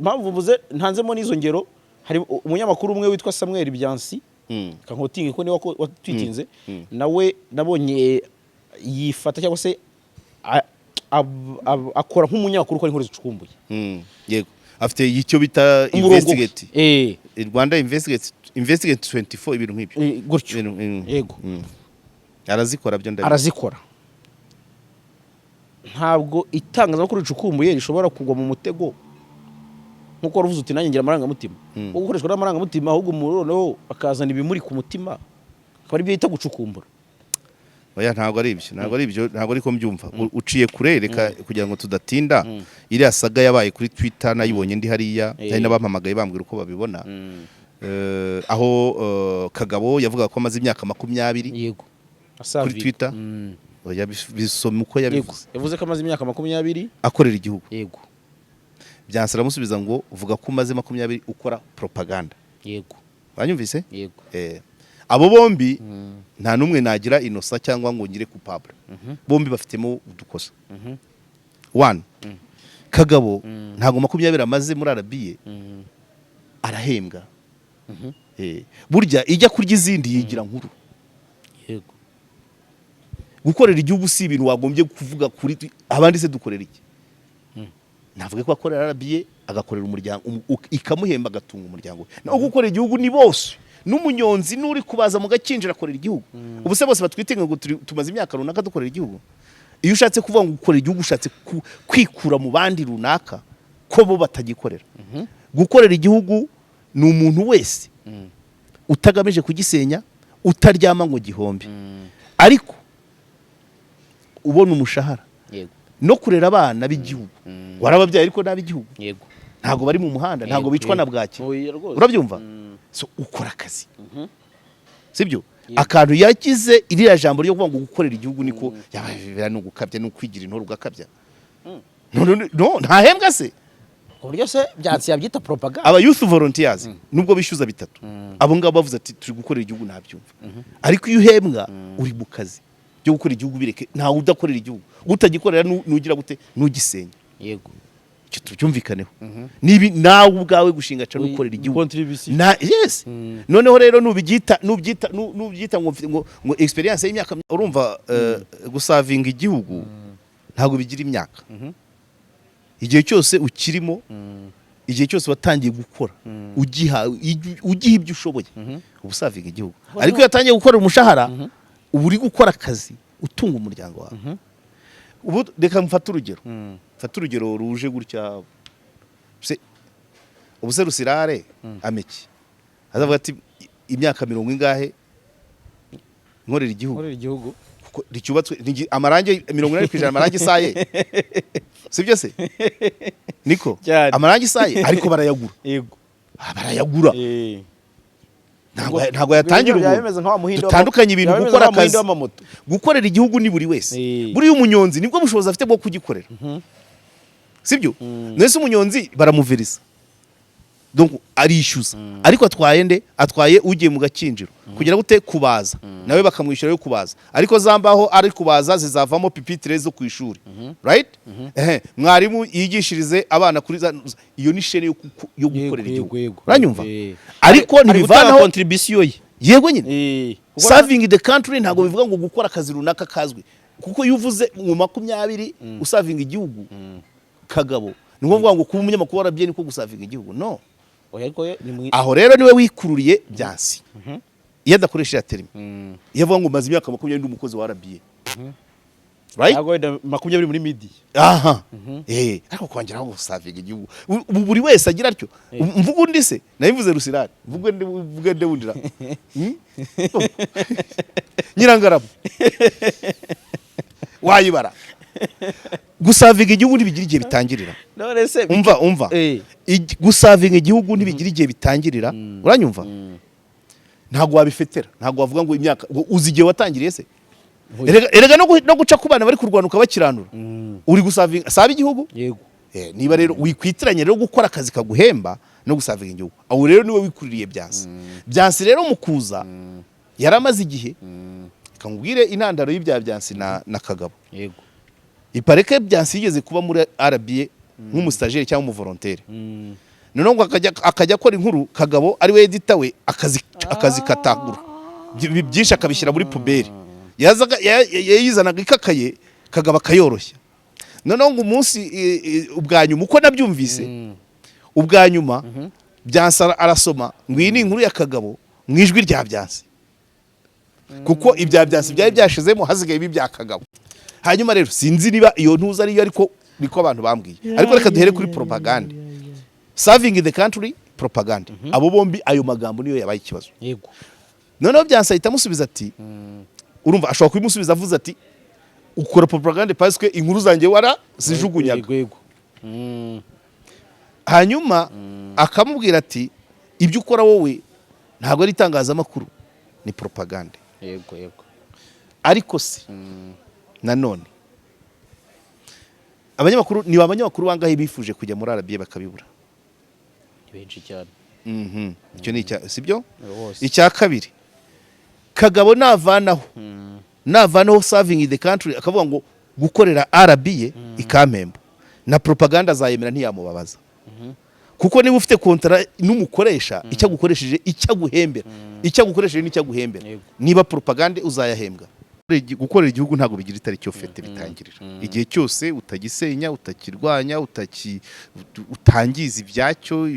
[SPEAKER 2] mpamvu mvuze ntanzemo n'izo ngero hari umunyamakuru umwe witwa Samuel BYANSI kankotinge ko niwe watwitinze nawe nabonye yifata cyangwa se akora nk'umunyamakuru ko ari inkuru zicukumbuye
[SPEAKER 1] yego afite icyo bita investigate Rwanda investigate 24 ibintu nk'ibyo
[SPEAKER 2] gutyo yego
[SPEAKER 1] arazikora byo ndabizi
[SPEAKER 2] arazikora ntabwo itangazamakuru ricukumbuye rishobora kugwa mu mutego nkuko waruvuze uti nanjye ngira amarangamutima wo gukoreshwa n'amarangamutima ahubwo umurono akazana ibimuri ku mutima akaba ari byo yita gucukumbura
[SPEAKER 1] oya ntabwo ari ibyo ntabwo ariko mbyumva uciye kure reka kugira ngo tudatinda iriya saga yabaye kuri Twitter nayibonye ndi hariya hari n'abampamagaye bambwira uko babibona aho Kagabo yavuga ko amaze imyaka 20
[SPEAKER 2] yego
[SPEAKER 1] kuri Twitter oya bisoma uko yabivuze
[SPEAKER 2] yavuze ko amaze imyaka 20
[SPEAKER 1] akorera igihugu
[SPEAKER 2] yego
[SPEAKER 1] byansi aramusubiza ngo uvuga ko umaze 20 ukora propaganda
[SPEAKER 2] yego
[SPEAKER 1] banyumvise
[SPEAKER 2] yego
[SPEAKER 1] abo bombi nta numwe nagira inosa cyangwa ngo ngire coupable bombi bafitemo udukosa one Kagabo ntago 20 amaze muri RBA arahembwa burya ijya kurya izindi yigira nkuru
[SPEAKER 2] yego
[SPEAKER 1] gukorera igihugu si ibintu wagombye kuvuga kuri abandi se dukorera iki navuga ko akorera RBA agakorera umuryango ikamuhemba agatunga umuryango naho gukorera igihugu ni bose n'umunyonzi nuri kubaza mu gakinjira akorera igihugu ubuse bose batwitenga ngo tumaze imyaka runaka dukorera igihugu iyo ushatse kuvuga ngo gukorera igihugu ushatse kwikura mu bandi runaka ko bo batagikorera gukorera igihugu ni umuntu wese utagamije kugisenya utaryama ngo gihombe ariko ubona umushahara no kurera abana b'igihugu warababyaye ariko n'ab'igihugu
[SPEAKER 2] yego
[SPEAKER 1] ntago bari mu muhanda ntago bicwa na bwaki urabyumva so ukora akazi sibyo akantu yakize iriya jambo ryo kuvuga ngo gukorera igihugu niko yabavira no gukabya no kwigira intoro ugakabya no ntahembwa se
[SPEAKER 2] uburyo se byatsi yabyita propaganda
[SPEAKER 1] aba youth volunteers nubwo bishyuza 3 abo ngabo bavuze ati turi gukorera igihugu nabyumva ariko iyo uhembwa uri mu kazi byo gukora igihugu bireke ntawe udakorera igihugu utagikorera nugira gute nugisenya
[SPEAKER 2] yego
[SPEAKER 1] cyo tubyumvikaneho nibi nawe ubwawe gushinga cyane ukorera igihugu yes noneho rero nubyita ngo experience y'imyaka urumva gusavinga igihugu ntago bigira imyaka igihe cyose ukirimo igihe cyose watangiye gukora ugiha ibyo ushoboye ubusavinga igihugu. Ariko iyo yatangiye gukora umushahara ubu uri gukora akazi utunga umuryango wawe. Ubu reka mfate urugero ruje gutya ubuse Rusirare ameki azavuga ati imyaka 40 ingahe nkorera igihugu kuko ricyubatswe amarange 80% amarange saye sibyo se niko amarange saye ariko barayagura yego barayagura ntabwo yatangira ubu dutandukanye ibintu gukora akazi gukorera igihugu ni buri wese buri umunyonzi nibwo bushobozi afite bwo kugikorera sibyo nese umunyonzi baramuverisa donc arishyuza ariko atwaye ugiye mu gakinjiro kugira gute kubaza nawe bakamwishyura yo kubaza ariko zambaho ari kubaza zizavamo pipitre zo ku ishuri right mwarimu yigishirize abana kuri iyo ni shene yo gukorera igihugu uranyumva ariko ntibivanaho
[SPEAKER 2] contribution ye
[SPEAKER 1] yego nyine serving the country ntago bivuga ngo gukora akazi runaka kazwi kuko iyo uvuze mu 20 usavinga igihugu kagabo ni ngombwa ngo kuba umunyamakuru warabye niko gusavinga igihugu no aho rero niwe wikururiye byansi iyo adakoresha terimi iyo avuga ngo maze imyaka 20 ndi umukozi wa RBA right
[SPEAKER 2] ago 20 muri midi
[SPEAKER 1] ariko kwongeraho gusavinga igihugu buri wese agira atyo mvuga undi se nabivuze Rusirare mvuge nde wundira Nyirangarabu wayibara gusavinga igihugu ntibigira igihe bitangirira umva gusavinga igihugu ntibigira igihe bitangirira uranyumva ntago wabifetera ntago wavuga ngo imyaka uzi igihe watangiriye se erega no guca ku bana bari kurwanuka bakiranura uri gusavinga saba igihugu
[SPEAKER 2] yego
[SPEAKER 1] niba rero wikwitiranye rero gukora akazi kaguhemba no gusavinga igihugu aho rero niwe wikuririye byansi rero mukuza yaramaze igihe kangubwire intandaro y'ibya byansi na kagabo
[SPEAKER 2] yego
[SPEAKER 1] ipareke byansi yigeze kuba muri RBA nk'umustajeri cyangwa umuvolontaire none ngo akajya akora inkuru kagabo ari we editor we akazi katagura byinshi akabishyira muri puberi yayizanaga ikakaye kagabo akayoroshya none ngo umunsi ubwanyuma uko nabyumvise ubwanyuma byansi arasoma ngo iyi ni inkuru ya kagabo mu ijwi rya byansi kuko ibya byansi byari byashizemo hazigaye ibya kagabo hanyuma rero sinzi niba iyo ntuza ariyo ariko niko abantu bambwiye ariko reka duhere kuri propaganda serving the country propaganda abo bombi ayo magambo niyo yabaye ikibazo
[SPEAKER 2] yego
[SPEAKER 1] noneho byansi ahita amusubiza ati urumva ashobora kubimusubiza avuze ati ukora propaganda parce que inkuru zanjye wara zijugunyaga
[SPEAKER 2] yego
[SPEAKER 1] hanyuma akamubwira ati ibyo ukora wowe ntabwo ari itangazamakuru ni propaganda
[SPEAKER 2] yego
[SPEAKER 1] ariko se nanone abanyamakuru bangahe bifuje kujya muri RBA bakabibura
[SPEAKER 2] benshi cyane
[SPEAKER 1] icyo ni sibyo icya kabiri kagabo navanaho serving the country akavuga ngo gukorera RBA ikampemba na propaganda azayemera ntiyamubabaza kuko niba ufite kontra n'umukoresha icyagukoresheje n'icyaguhembera niba propaganda uzayahembwa gukorera igihugu ntago bigira itariki ofete bitangirira igihe cyose utagisenya utakirwanya utangiza ibyacyo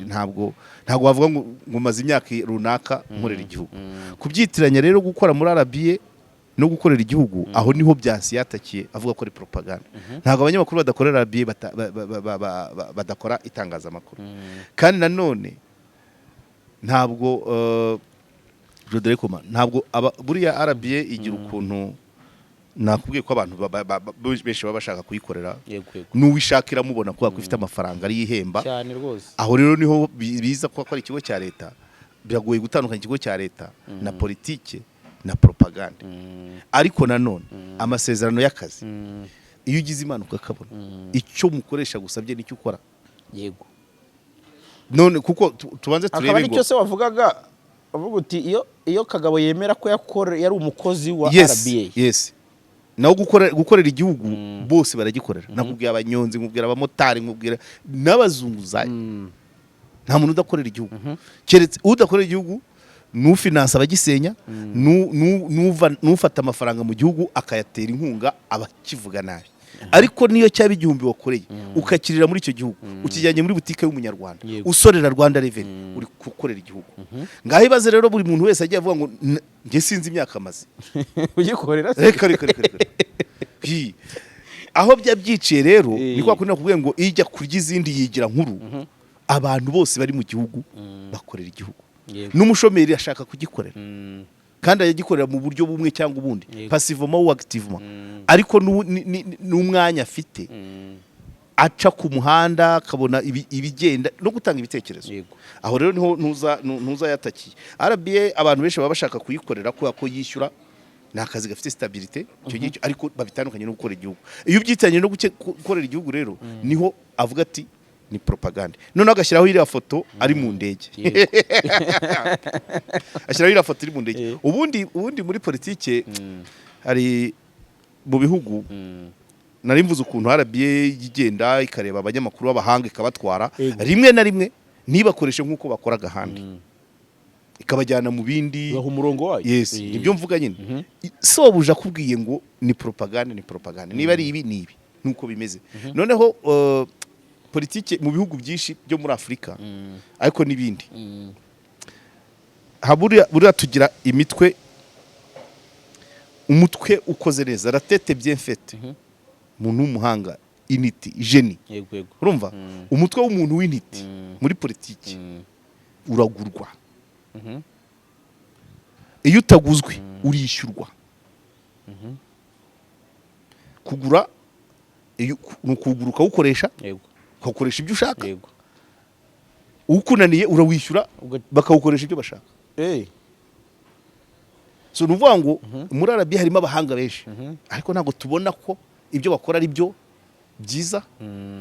[SPEAKER 1] ntabwo wavuga ngo maze imyaka runaka nkorera igihugu kubyitiranya rero gukora muri RBA no gukorera igihugu aho niho byansi yatakiye avuga ko ari propaganda ntago abanyamakuru badakorera RBA badakora itangazamakuru kandi nanone ntabwo ntabwo buriya RBA igira ukuntu nakubwiye ko abantu benshi baba bashaka kuyikorera n'uwishakira mubona ko ifite amafaranga ari yihemba
[SPEAKER 2] cyane rwose
[SPEAKER 1] aho rero niho biza ko ari ikigo cya leta biragoye gutandukanya ikigo cya leta na politike na propaganda ariko nanone amasezerano y'akazi iyo ugize impanuka akabona icyo mukoresha gusabye nicyo ukora
[SPEAKER 2] yego
[SPEAKER 1] none kuko tubanze turebe ngo
[SPEAKER 2] akaba nicyo se wavugaga avuga uti iyo kagabo yemera ko yari umukozi wa RBA
[SPEAKER 1] yes naho gukorera igihugu bose baragikorera nakubwiye abanyonzi nkubwira abamotari nkubwira n'abazunguzayi nta muntu udakorera igihugu keretse udakorera igihugu n'ufinansa abagisenya n'ufata amafaranga mu gihugu akayatera inkunga abakivuga nabi ariko niyo cyaba igihumbi wakoreye ukakirira muri icyo gihugu ukijyanye muri butike y'umunyarwanda usorera Rwanda Revenue uri gukorera igihugu. Ngaho ibaze rero buri muntu wese agiye avuga ngo nge sinzi imyaka amaze
[SPEAKER 2] ugikorera
[SPEAKER 1] reka aho byabyiciye rero ni kwa kundi nakubwiye ngo ijya kurya izindi yigira nkuru. Abantu bose bari mu gihugu bakorera igihugu, n'umushomeri ashaka kugikorera kandi agikorera mu buryo bumwe cyangwa ubundi, passivement ou activement, ariko n'umwanya afite aca ku muhanda akabona ibigenda no gutanga ibitekerezo. Aho rero niho ntuza yatakiye. RBA abantu benshi baba bashaka kuyikorera ko yishyura nakazi gafite stabilité cyo gihe, ariko babitandukanye no gukora igihugu. Iyo ubyitanye no gukorera igihugu rero niho avuga ati ni propaganda. None agashyiraho iriya foto ari mu ndege. Ashyiraho iriya foto iri mu ndege. Ubundi muri politike hari mu bihugu nari mvuze ukuntu RBA igenda ikareba abanyamakuru b'abahanga ikabatwara rimwe na rimwe ntibakoreshe nk'uko bakora gahandi, ikabajyana mu bindi
[SPEAKER 2] baho umurongo wayo.
[SPEAKER 1] Yes, nibyo mvuga nyine. Sobuja kubwiye ngo ni propaganda niba ari ibi nibi nuko bimeze. Noneho politike mu bihugu byinshi byo muri Afrika ariko nibindi haburiya tugira imitwe, umutwe ukoze neza, la tête bien faite, umuntu w'umuhanga, initi, genie. Urumva umutwe w'umuntu w'initi muri politike uragurwa. Iyo utaguzwe urishyurwa. Kugura nukuguruka ukoresha ukoresha ibyo ushaka, ukunaniye urawishyura bakawukoresha ibyo bashaka. So nuvuga ngo muri RBA harimo abahanga benshi, ariko ntago tubona ko ibyo bakora ari byo byiza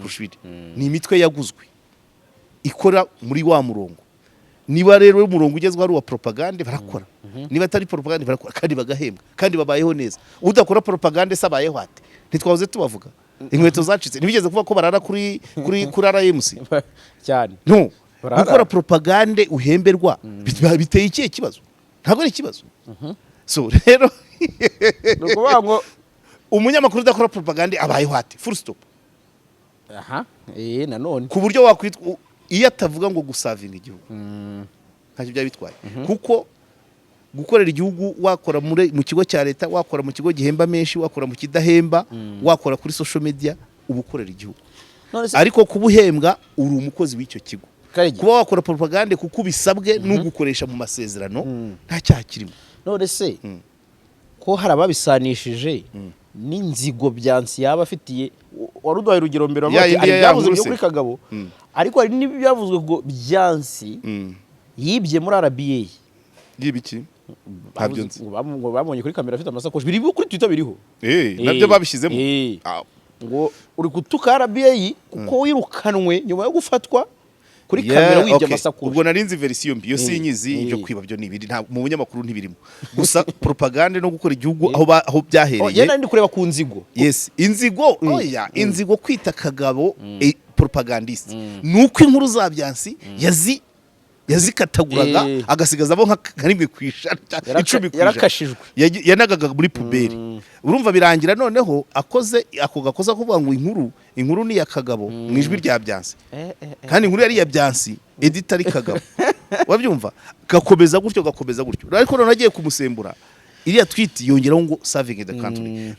[SPEAKER 1] kushwiri. Ni imitwe yaguzwe ikora muri wa murongo. Niba rero umurongo ugezweho ari wa propaganda barakora, niba atari propaganda barakora kandi bagahembwa kandi babayeho neza. Udakora propaganda sabayeho ate? Ntitwavuze tubavuga inkweto zacitse, ntibigeze kuvuga ko barara kuri RMC
[SPEAKER 2] cyane.
[SPEAKER 1] No, gukora propaganda uhemberwa biteye ikihe kibazo? Ntabwo ari ikibazo. So rero
[SPEAKER 2] nukuvuga ngo
[SPEAKER 1] umunyamakuru udakora propaganda abayeho ate? Full stop.
[SPEAKER 2] Nanone
[SPEAKER 1] ku buryo wakwitwa iyo atavuga ngo gusavinga igihugu ntacyo bya bitwaye, kuko gukorera igihugu wakora mu kigo cya leta, wakora mu kigo gihemba menshi, wakora mu kidahemba, wakora kuri social media, ubukorera igihugu. Ariko kubuhembwa uri umukozi w'icyo kigo. Kuba wakora propaganda kuko bisabwe n'ugukoresha mu masezerano nta cyaha kirimo.
[SPEAKER 2] None se ko hari ababisanishije n'inzigo BYANSI yaba afitiye, waruduhaye urugero mbere byavuze byo kuri Kagabo, ariko hari n'ibyavuzwe ngo BYANSI yibye muri RBA.
[SPEAKER 1] Yibiki
[SPEAKER 2] ngo babonye kuri kamera afite amasakoshi, biri kuri Twitter biriho.
[SPEAKER 1] Nabyo babishizemo
[SPEAKER 2] ngo uri gutuka RBA kuko wirukanwe nyuma yo gufatwa kuri kamera wibye amasakoshi.
[SPEAKER 1] Ubwo narinzi version mbi yo sinyizi ibyo kwiba byo nibiri, nta mu bunyamakuru ntibirimo. Gusa propaganda no gukora igihugu aho byahereye.
[SPEAKER 2] Yena ndi kureba ku nzigo.
[SPEAKER 1] Yes, inzigo inzigo kwita Kagabo propagandiste. Nuko inkuru za BYANSI yazikataguraga agasigaza abo nka rimwe kwishana 10
[SPEAKER 2] yarakashijwe,
[SPEAKER 1] yanagaga muri puberi. Urumva birangira noneho akoze ako gakoza kuvuga ngo inkuru ni ya Kagabo mu ijwi rya BYANSI, kandi inkuru yari ya BYANSI editor ari Kagabo. Wabyumva gakomeza gutyo. Ariko none agiye kumusembura iriya tweet yongeraho ngo serving the country.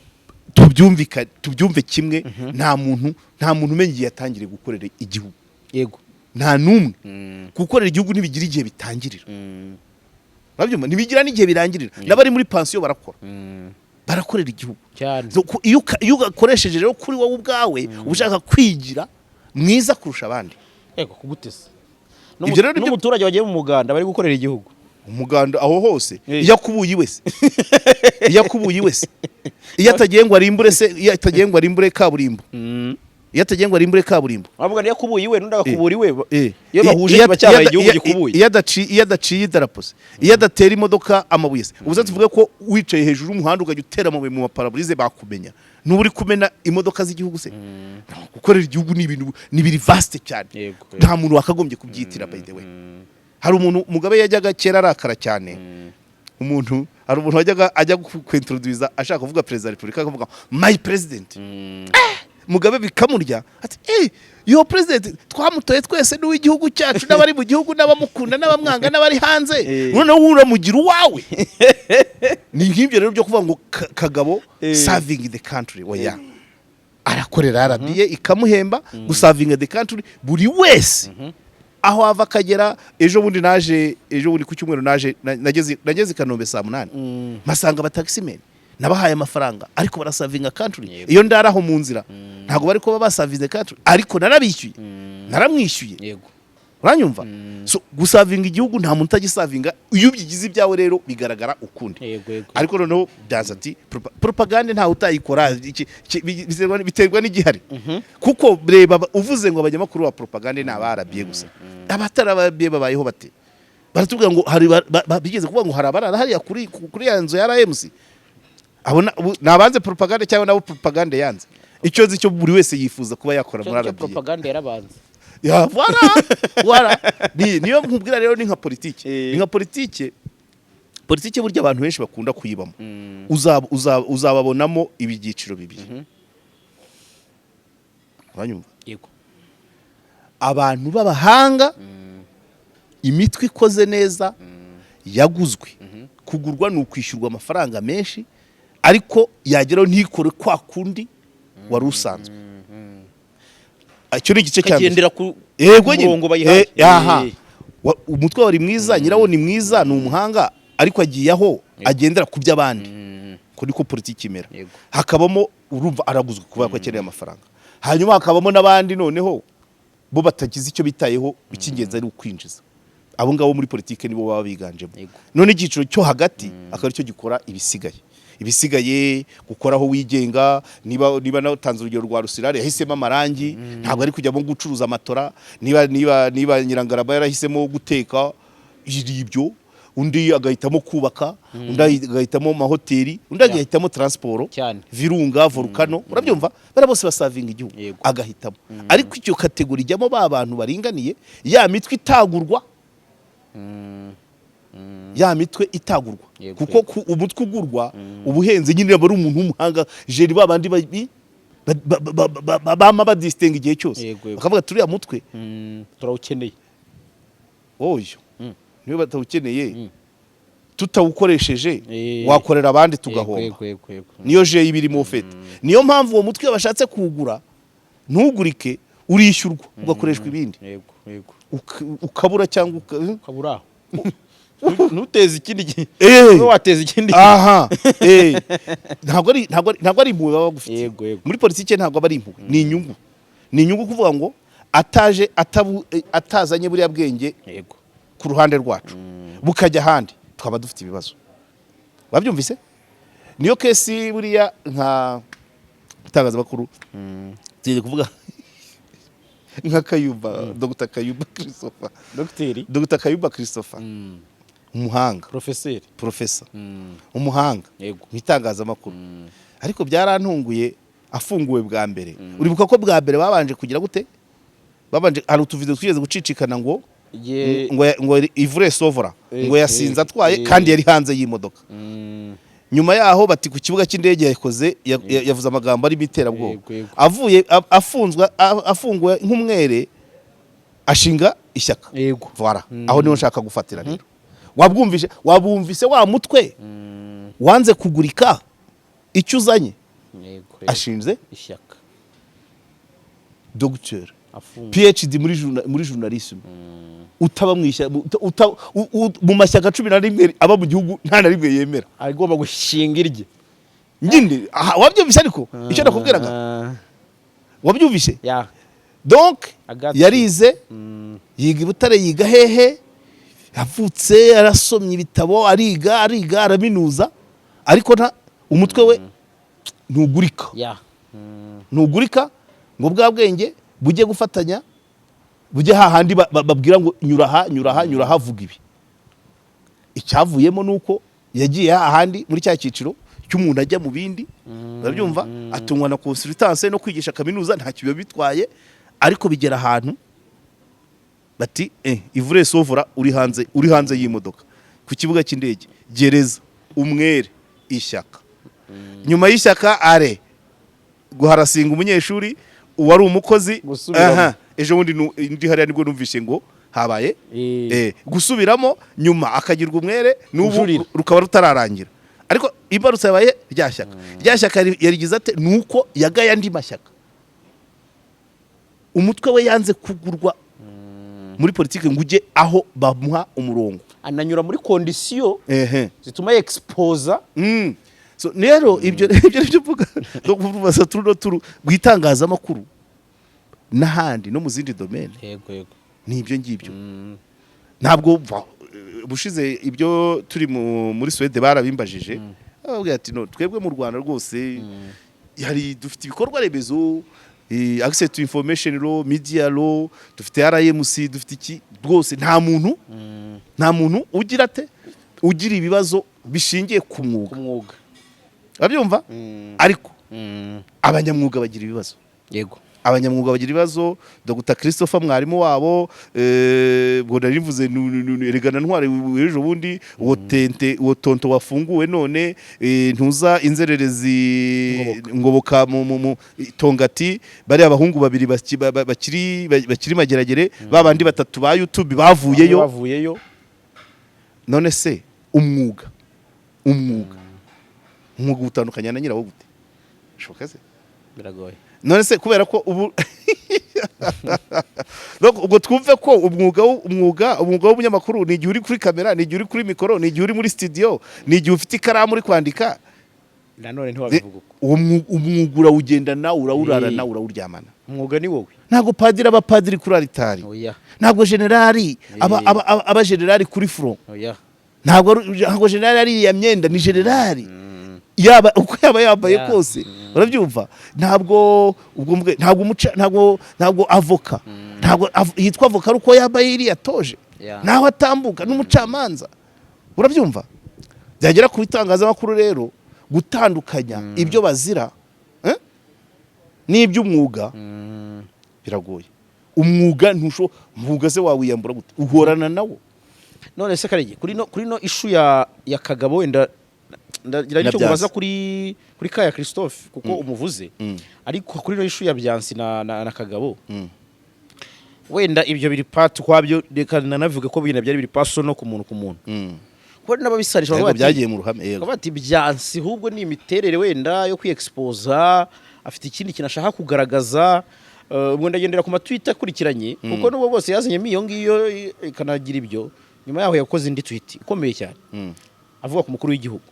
[SPEAKER 1] Tubyumve kimwe, nta muntu umenya igihe yatangiriye gukorera igihugu.
[SPEAKER 2] Yego,
[SPEAKER 1] nta numwe gukorera igihugu nibigira igihe bitangirira. Babyumva nibigira n'igihe birangirira. Nabari muri pension barakorera igihugu. Iyo ugakoresheje rero kuri wowe ubwawe ushaka kwigira mwiza kurusha abandi,
[SPEAKER 2] yego kugutesa. N'umuturage wagiye mu muganda bari gukorera igihugu.
[SPEAKER 1] Umuganda aho hose yakubuye wese iyo atagengwa arimbure kaburimbo. Iyo atagengwa arimbure kaburimbo.
[SPEAKER 2] Avuga niyo kubuye iwe n'undi agakubura iwe. Iyo bahuje bacyabaye igihugu gikubuye.
[SPEAKER 1] Iyo adaciye idarapo se, iyo adatera imodoka amabuye se. Ubuze tuvuge ko wicaye hejuru y'umuhanda ukajya utera amabuye mu maparaburize bakumenya. N'uburi kumena imodoka z'igihugu se. Gukorera igihugu ni ibintu ni biri vaste cyane. Nta muntu wakagombye kubyitira by the way. Hari umuntu Mugabe yajyaga kera arakara cyane umuntu hari umuntu wajyaga ajya kwintroduza ashaka kuvuga president wa Republika akavuga my president Mugabe bikamurya ati yo president twamutoye twese n'uw'igihugu cyacu n'abari mu gihugu n'abamukunda n'abamwanga n'abari hanze none uramugira uwawe ni nk'ibyo rero byo kuvuga ngo Kagabo serving the country oya arakorera RBA ikamuhemba gusavinga the country buri wese aho ava akagera ejo bundi ku cyumweru nageze Kanombe saa 8 masanga abataximen nabahaye amafaranga ariko barasavinga country iyo ndaraho mu nzira ntago bari ko basavinze country ariko narabishyuye naramwishyuye yego uranyumva so gusavinga igihugu nta muntu utagisavinga iyo byigize ibyawe rero bigaragara ukundi ariko noneho byanza ati propaganda nta utayikora biterwa n'igihari kuko reba uvuze ngo abanyamakuru wa propaganda na barabiye gusa abatarababiye babayeho bate baratubwira ngo hari bigeze kuvuga ngo harabarara hariya kuri ya nzu ya RMC abona nabanze propaganda cyangwa nabo propaganda yanze icyo nzi cyo buri wese yifuza kuba yakora muri RBA
[SPEAKER 2] propaganda yarabanze
[SPEAKER 1] ya voilà niyo nkubwira rero ni nka politike burya abantu benshi bakunda kuyibamo uzababonamo ibigiciro bibiri uranyumva
[SPEAKER 2] yego
[SPEAKER 1] abantu b'abahanga imitwe ikoze neza yaguzwe kugurwa ni ukwishyurwa amafaranga menshi ariko yageraho ntikore kwa kundi wari usanzwe icyo ni igice cya
[SPEAKER 2] kagendera ku murongo bayihaye
[SPEAKER 1] umutwe wari mwiza nyirawo ni mwiza ni umuhanga ariko agiye aho agendera ku by'abandi ko niko politiki imera hakabamo urumva araguzwe kuba ko akeneye amafaranga hanyuma hakabamo n'abandi noneho bo batagize icyo bitayeho icy'ingenzi ari ukwinjiza abo ngabo muri politiki nibo baba biganjemo none igiciro cyo hagati akaba cyo gikora ibisigaye gukoraho wigenga niba natanze urugero rwa Rusirare yahisemo amarangi ntabwo ari kujyamo gucuruza amatora niba Nyirangaraba yarahisemo guteka ibyo undi agahitamo kubaka undi agahitamo amahoteli undi agahitamo transport Virunga Volcano urabyumva bara bose basavinga igihugu agahitamo ariko icyo kategori ijyamo ba bantu baringaniye ya mitwe itagurwa ya mitwe itagurwa kuko umutwe ugurwa ubuhenze nyine bari umuntu w'umuhanga jeri babandi bama badistinga igihe cyose bakavuga turiya mutwe
[SPEAKER 2] turawukeneye
[SPEAKER 1] oyo niyo batawukeneye tutawukoresheje wakorera abandi tugahomba niyo je ibiri mu fete niyo mpamvu uwo mutwe bashatse kugura ntugurike urishyurwa ugakoreshwa ibindi ukabura cyangwa
[SPEAKER 2] ukabura nuteze ikindi gihe wateze ikindi
[SPEAKER 1] aha ntabwo ari impuhwe baba bagufitiye muri politiki ntabwo aba ari impuhwe ni inyungu kuvuga ngo atazanye buriya bwenge ku ruhande rwacu bukajya ahandi twaba dufite ibibazo wabyumvise niyo kesi buriya nka itangazamakuru tugiye kuvuga nka Kayumba Dr. Kayumba Christopher Dr. Kayumba Christopher umuhanga professor umuhanga mu itangazamakuru ariko byarantunguye afunguwe bwa mbere uribuka ko bwa mbere babanje kugira gute babanje hari utuvido twigeze gucicikana ngo ivure sovra ngo yasinze atwaye kandi yari hanze y'imodoka nyuma yaho bati ku kibuga cy'indege yakoze yavuze amagambo ari biterabwoba avuye afunguwe nk'umwere ashinga ishyaka voilà aho niho nshaka gufatira rero wabumvise wa mutwe wanze kugurika icyo uzanye ashinze
[SPEAKER 2] ishyaka
[SPEAKER 1] docteur PhD muri journalisme utaba mu mashyaka 11 aba mu gihugu nta na rimwe yemera
[SPEAKER 2] agomba gushinga irye
[SPEAKER 1] nyine wabyumvise ariko icyo nakubwiraga wabyumvise donc yarize yiga i Butare yiga hehe yavutse yarasomye ibitabo ariga araminuza ariko umutwe we ntugurika ngo bwa bwenge bujye gufatanya bujye hahandi babwira ngo nyuraha vuga ibi icyavuyemo nuko yagiye hahandi muri cya cyiciro cy'umuntu ajya mu bindi urabyumva atungwa na consultance no kwigisha kaminuza nta kibiyo bitwaye ariko bigera ahantu bati ivure sovra uri hanze y'imodoka ku kibuga cy'indege, gereza, umwere, ishyaka. Nyuma y'ishyaka are guharasinga umunyeshuri, uwari umukozi, ejo bundi ndi hariya nibwo numvishe ngo habaye gusubiramo, nyuma akagirwa umwere, n'ubu rukaba rutararangira. Ariko imbarutso yabaye rya shyaka yarigize ate, nuko yagaye andi mashyaka. Umutwe we yanze kugurwa muri politiki ngo ujye aho bamuha umurongo,
[SPEAKER 2] ananyura muri kondisiyo zituma exposa.
[SPEAKER 1] So rero ibyo byo vuga no kuvuza turu gwitangazamakuru n'ahandi no mu zindi domaine.
[SPEAKER 2] Yego
[SPEAKER 1] ni ibyo ngibyo. Ntabwo bushize ibyo turi muri Swede barabimbajije, ababwira ati no twebwe mu Rwanda rwose hari dufite ibikorwa remezo, access to information law, media law, dufite RMC, dufite iki rwose, nta muntu ugira ate ugira ibibazo bishingiye ku mwuga. Abyumva? Ariko abanyamwuga bagira ibibazo.
[SPEAKER 2] Yego.
[SPEAKER 1] Abanyamwuga bagira ibibazo. Dr. Christopher mwarimu wabo bwo narivuze regana ntware ejo bundi uwo tonto wafunguwe none ntuza inzererezi ngoboka mu Tongati, bari abahungu babiri bakiri mageragere, babandi batatu ba YouTube bavuyeyo. None se umwuga utandukanya na nyirawo gute? Shoka se
[SPEAKER 2] biragoye.
[SPEAKER 1] None se kubera ko ubu ubwo twumve ko umwuga w'ubunyamakuru ni igihe uri kuri kamera, ni igihe uri kuri mikoro, ni igihe uri muri studio, ni igihe ufite ikaramu uri kwandika.
[SPEAKER 2] Nanone ntiwabivuga uko.
[SPEAKER 1] Umwuga urawugendana, urawurarana, urawuryamana.
[SPEAKER 2] Umwuga ni wowe.
[SPEAKER 1] Ntabwo padiri abapadiri kuri alitari. Ntabwo generali aba generali kuri front. Ntabwo generali ari ya myenda, ni generali. Yaba uko yambaye kose, urabyumva? Ntabwo avoka, ntabwo yitwa avoka ari uko yambaye iriya toje, naho atambuka n'umucamanza, urabyumva? Byagera ku bitangazamakuru rero gutandukanya ibyo bazira n'iby'umwuga biragoye. Umwuga umwuga se wawiyambura gute? Uhorana nawo.
[SPEAKER 2] None se Karege, kuri no ishu ya Kagabo, wenda ndagira nicyo kubaza kuri Kaya Christophe kuko umuvuze, ariko kuri no ishu ya Byansi na Kagabo, wenda ibyo biri part kwabyo, reka nanavuga ko byari biri personal ku muntu ko n'ababisarisha
[SPEAKER 1] ngo byagiye mu ruhame. Yego,
[SPEAKER 2] bati Byansi ahubwo ni imiterere wenda yo kwiexposa, afite ikindi kintu ashaka kugaragaza. Ubwo ndagendera ku matwita akurikiranye kuko n'ubo bose yazanyemo iyo ngiyo ikanagira ibyo. Nyuma yaho yakoze indi tweet ikomeye cyane, avuga ku mukuru w'igihugu.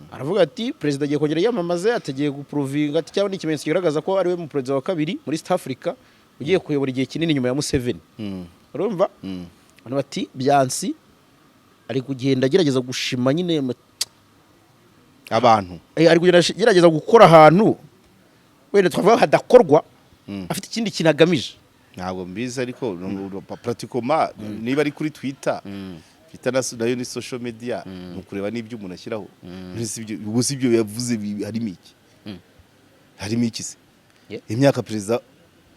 [SPEAKER 2] Aravuga ati president agiye kongera yamamaze, ategeye guprovinga ati cyangwa n'ikimenyetso kigaragaza ko ari we mu president wa kabiri muri East Africa ugiye kuyobora igihe kinini nyuma ya Museveni. Urumva? Hano bati Byansi ari kugenda agerageza gushima nyine
[SPEAKER 1] abantu,
[SPEAKER 2] ari kugenda agerageza gukora ahantu wenda twavuga hadakorwa, afite ikindi kintu agamije.
[SPEAKER 1] Ntabwo mbizi, ariko pratikoma niba ari kuri Twitter, nayo ni social media, nukureba n'ibyo umuntu ashyiraho. Ubwo sibyo yavuze harimo iki se? Imyaka Perezida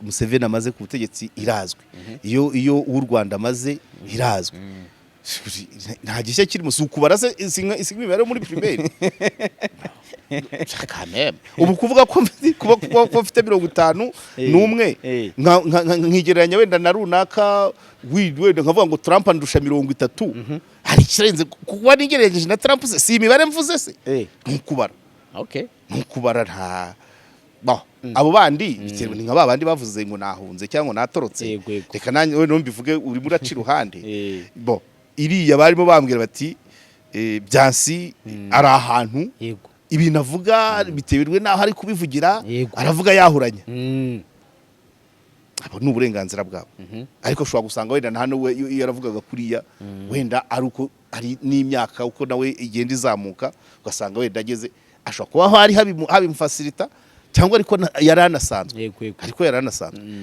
[SPEAKER 1] Museveni amaze ku butegetsi irazwi, iyo u Rwanda amaze irazwi. Nta gishya kirimo, si ukubara se imibare muri primaire. Ubu kuvuga ko mfite 51 nkigereranya wenda na runaka, wenda nkavuga ngo Trump andusha 30, hari kirenze kuba nigereranije na Trump se, si imibare mvuze se, nukubara. Nukubara nta abo bandi ni nka babandi bavuze ngo nahunze cyangwa natorotse. Reka nanjye we numbivuge uri muri aci ruhande. Iriya barimo bambwira bati Byansi ari ahantu ibintu avuga bitewe naho ari kubivugira, aravuga yahuranya. Abo ni uburenganzira bwabo, ariko ushobora gusanga wenda nta we yaravugaga kuriya, wenda ari uko ari n'imyaka uko nawe igenda izamuka, ugasanga wenda ageze ashobora kuba hari habimfasilita cyangwa ariko yaranasanzwe.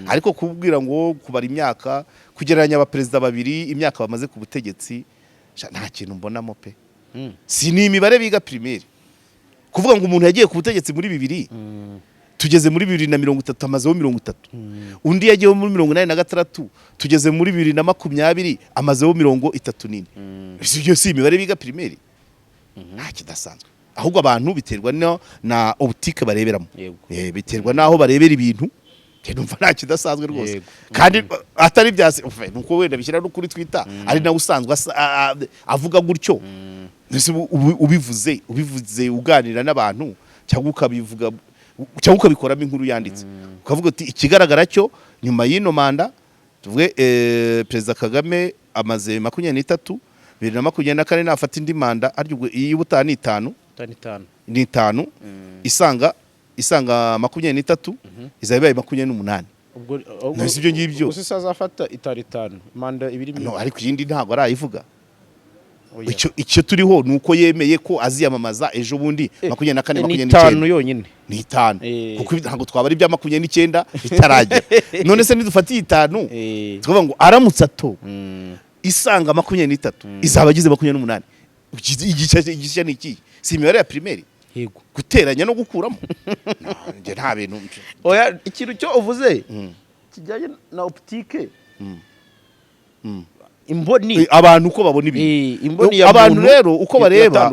[SPEAKER 1] Ariko kubwira ngo kubara imyaka, kugereranya abaperezida babiri imyaka bamaze ku butegetsi, nta kintu mbonamo pe. Si ni imibare biga primaire kuvuga ngo umuntu yagiye ku butegetsi muri 2000 tugeze muri 2030 amazeho 30, undi yagiye muri 86 tugeze muri 2020 amazeho 34. Ibyo si imibare biga primaire, nta kidasanzwe, ahubwo abantu biterwa na optique bareberamo, biterwa naho barebera ibintu. Numva nta kidasanzwe rwose, kandi atari byase nuko wenda bishyira no kuri Twitter ari nawe usanzwe avuga gutyo. ubivuze uganira n'abantu cyangwa ukabivuga cyangwa ukabikoramo inkuru yanditse, ukavuga uti ikigaragara cyo nyuma y'ino manda tuvuge Perezida Kagame amaze 23, 2024 nafata indi manda aryo iyi butani 5 ni 5 isanga 23 izabaye 28. ubwo sibyo ngibyo
[SPEAKER 2] gusa sazafata itari 5 manda ibiri
[SPEAKER 1] no, ariko yindi ntago arayivuga. Icyo turiho nuko yemeye ko aziyamamaza ejo bundi 24
[SPEAKER 2] 25 yonyine
[SPEAKER 1] ni 5 kuko ntago twaba ari bya 29 bitarajya. None se nidufatiye 5 tuvuga ngo aramutse ato isanga 23 izaba agize 28. Igice ni iki? Si imibare ya primaire,
[SPEAKER 2] yego,
[SPEAKER 1] guteranya no gukuramo. Nje nta bintu
[SPEAKER 2] oya, ikintu cyo uvuze kijyanye na optique, imboni
[SPEAKER 1] abantu uko babona ibintu,
[SPEAKER 2] imboni
[SPEAKER 1] abantu rero uko bareba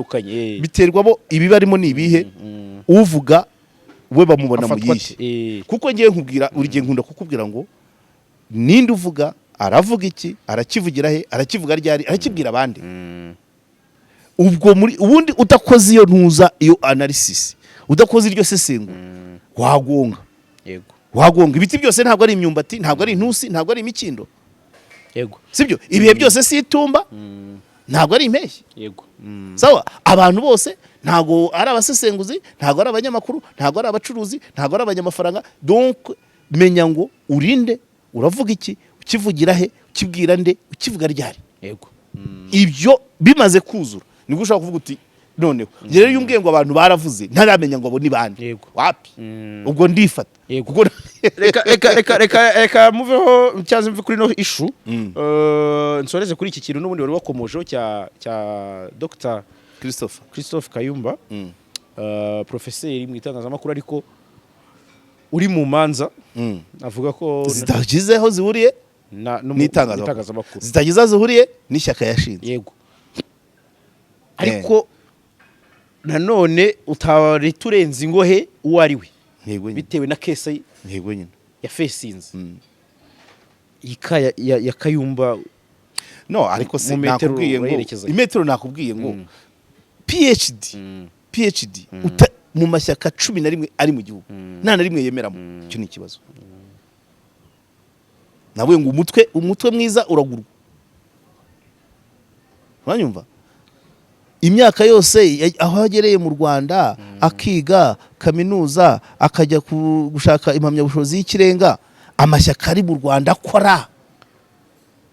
[SPEAKER 1] biterwa bo ibi barimo ni ibihe, uvuga we bamubona mu yihe. Kuko ngiye nkubwira buri gihe nkunda kukubwira ngo ninde uvuga, aravuga iki, arakivugira he, arakivuga ryari, arakibwira abandi. Ubwo muri ubundi udakoze iyo ntuza, iyo analysis, udakoze iryo sesengo, wagonga.
[SPEAKER 2] Yego,
[SPEAKER 1] wagonga. Ibiti byose ntabwo ari imyumbati, ntabwo ari intusi, ntabwo ari imikindo.
[SPEAKER 2] Yego,
[SPEAKER 1] sibyo? Ibihe byose si itumba, ntabwo ari impeshyi.
[SPEAKER 2] Yego,
[SPEAKER 1] sawa. Abantu bose ntabwo ari abasesenguzi, ntabwo ari abanyamakuru, ntabwo ari abacuruzi, ntabwo ari abanyamafaranga. Donc menya ngo urinde, uravuga iki, ukivugira he, ukibwira nde, ukivuga ryari.
[SPEAKER 2] Yego,
[SPEAKER 1] ibyo bimaze kuzura nibwo ushaka kuvuga uti noneho rero yumbwiye ngo abantu baravuze ntaramenya ngo abo ni bande. Wapi? Ubwo ndifata.
[SPEAKER 2] Kuko reka muveho cyaze mve kuri no issue. Nsoreze kuri iki kintu n'ubundi wari wakomojeho cya Dr. Christophe KAYUMBA, professeur mu itangazamakuru ariko uri mu manza, avuga ko
[SPEAKER 1] zitagizeho zihuriye n'itangazamakuru, zitagize zihuriye n'ishyaka yashinze.
[SPEAKER 2] Yego, ariko nanone utari turenze ingohe uwo ari we bitewe na kese ya fesinze ya KAYUMBA.
[SPEAKER 1] No, ariko se nakubwiye ngo imetero, nakubwiye ngo PhD mu mashyaka 11 ari mu gihugu nta na rimwe yemeramo. Icyo ni ikibazo. Nawe ngo umutwe mwiza uragurwa. Uranyumva? Imyaka yose aho yagereye mu Rwanda akiga kaminuza akajya gushaka impamyabushobozi y'ikirenga, amashyaka ari mu Rwanda akora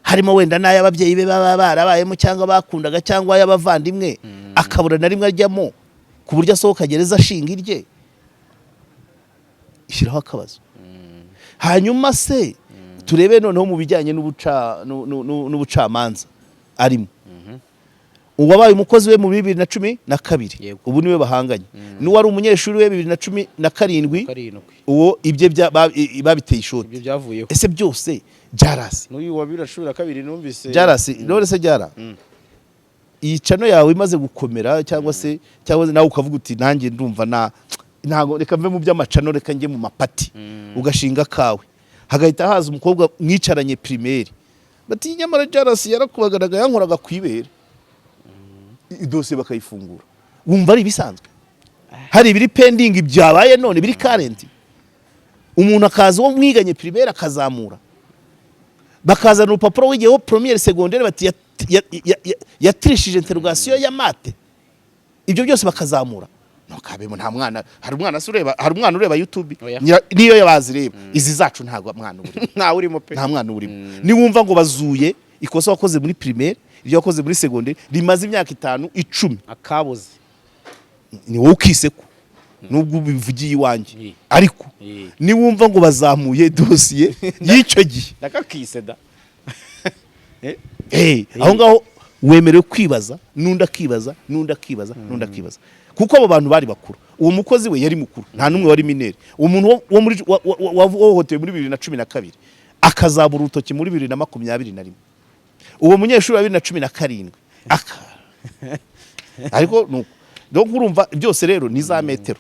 [SPEAKER 1] harimo wenda n'ay'ababyeyi be baba barabayemo cyangwa bakundaga cyangwa y'abavandimwe, akabura na rimwe ajyamo ku buryo asohoka gereza ashinga irye. Ishyiraho akabazo. Hanyuma se turebe noneho mu bijyanye n'ubucamanza arimo. Uwabaye umukozi we mu 2012 ubu niwe bahanganye. N'uwari umunyeshuri we 2017 uwo ibye babiteye ishoti.
[SPEAKER 2] Ibyo byavuyeho.
[SPEAKER 1] Ese byose byarasi.
[SPEAKER 2] N'uyu wa 2012 numvise
[SPEAKER 1] byarasi. None se byara iyi cano yawe imaze gukomera cyangwa nawe ukavuga uti nanjye ndumva ntago reka mve mu by'amacano, reka njye mu mapati, ugashinga kawe, hagahita haza umukobwa mwicaranye primaire bati nyamara byarasi yarakubagaraga yankoraga kwibera, idose bakayifungura. Wumva ari bisanzwe? Hari ibiri pending byabaye none biri current. Umuntu akaza wo mwiganye primaire akazamura, bakazana urupapuro w'igihe wo première secondaire bati yatrishije interrogation ya mate, ibyo byose bakazamura. No kabemo nta mwana, hari umwana ureba YouTube niyo yabazireba. Izi zacu ntago mwana uri nta urimo pe, nta mwana urimo. Ni wumva ngo bazuye ikosa wakoze muri primaire, ibyo wakoze muri secondaire rimaze imyaka 5 10
[SPEAKER 2] akaboze,
[SPEAKER 1] ni wowe ukiseko nubwo ubivugiye iwanjye. Ariko ni wumva ngo bazamuye dossier y'icyo gihe
[SPEAKER 2] nakakise da
[SPEAKER 1] aho ngaho wemerewe kwibaza n'undi akibaza n'undi akibaza n'undi akibaza kuko abo bantu bari bakuru. Uwo mukozi we yari mukuru, nta numwe wari minere. Umuntu wahohoteye muri 2012 akazabura urutoki muri 2021. Uwo munyeshuri wa 2017 ariko nuko urumva byose rero ni za metero.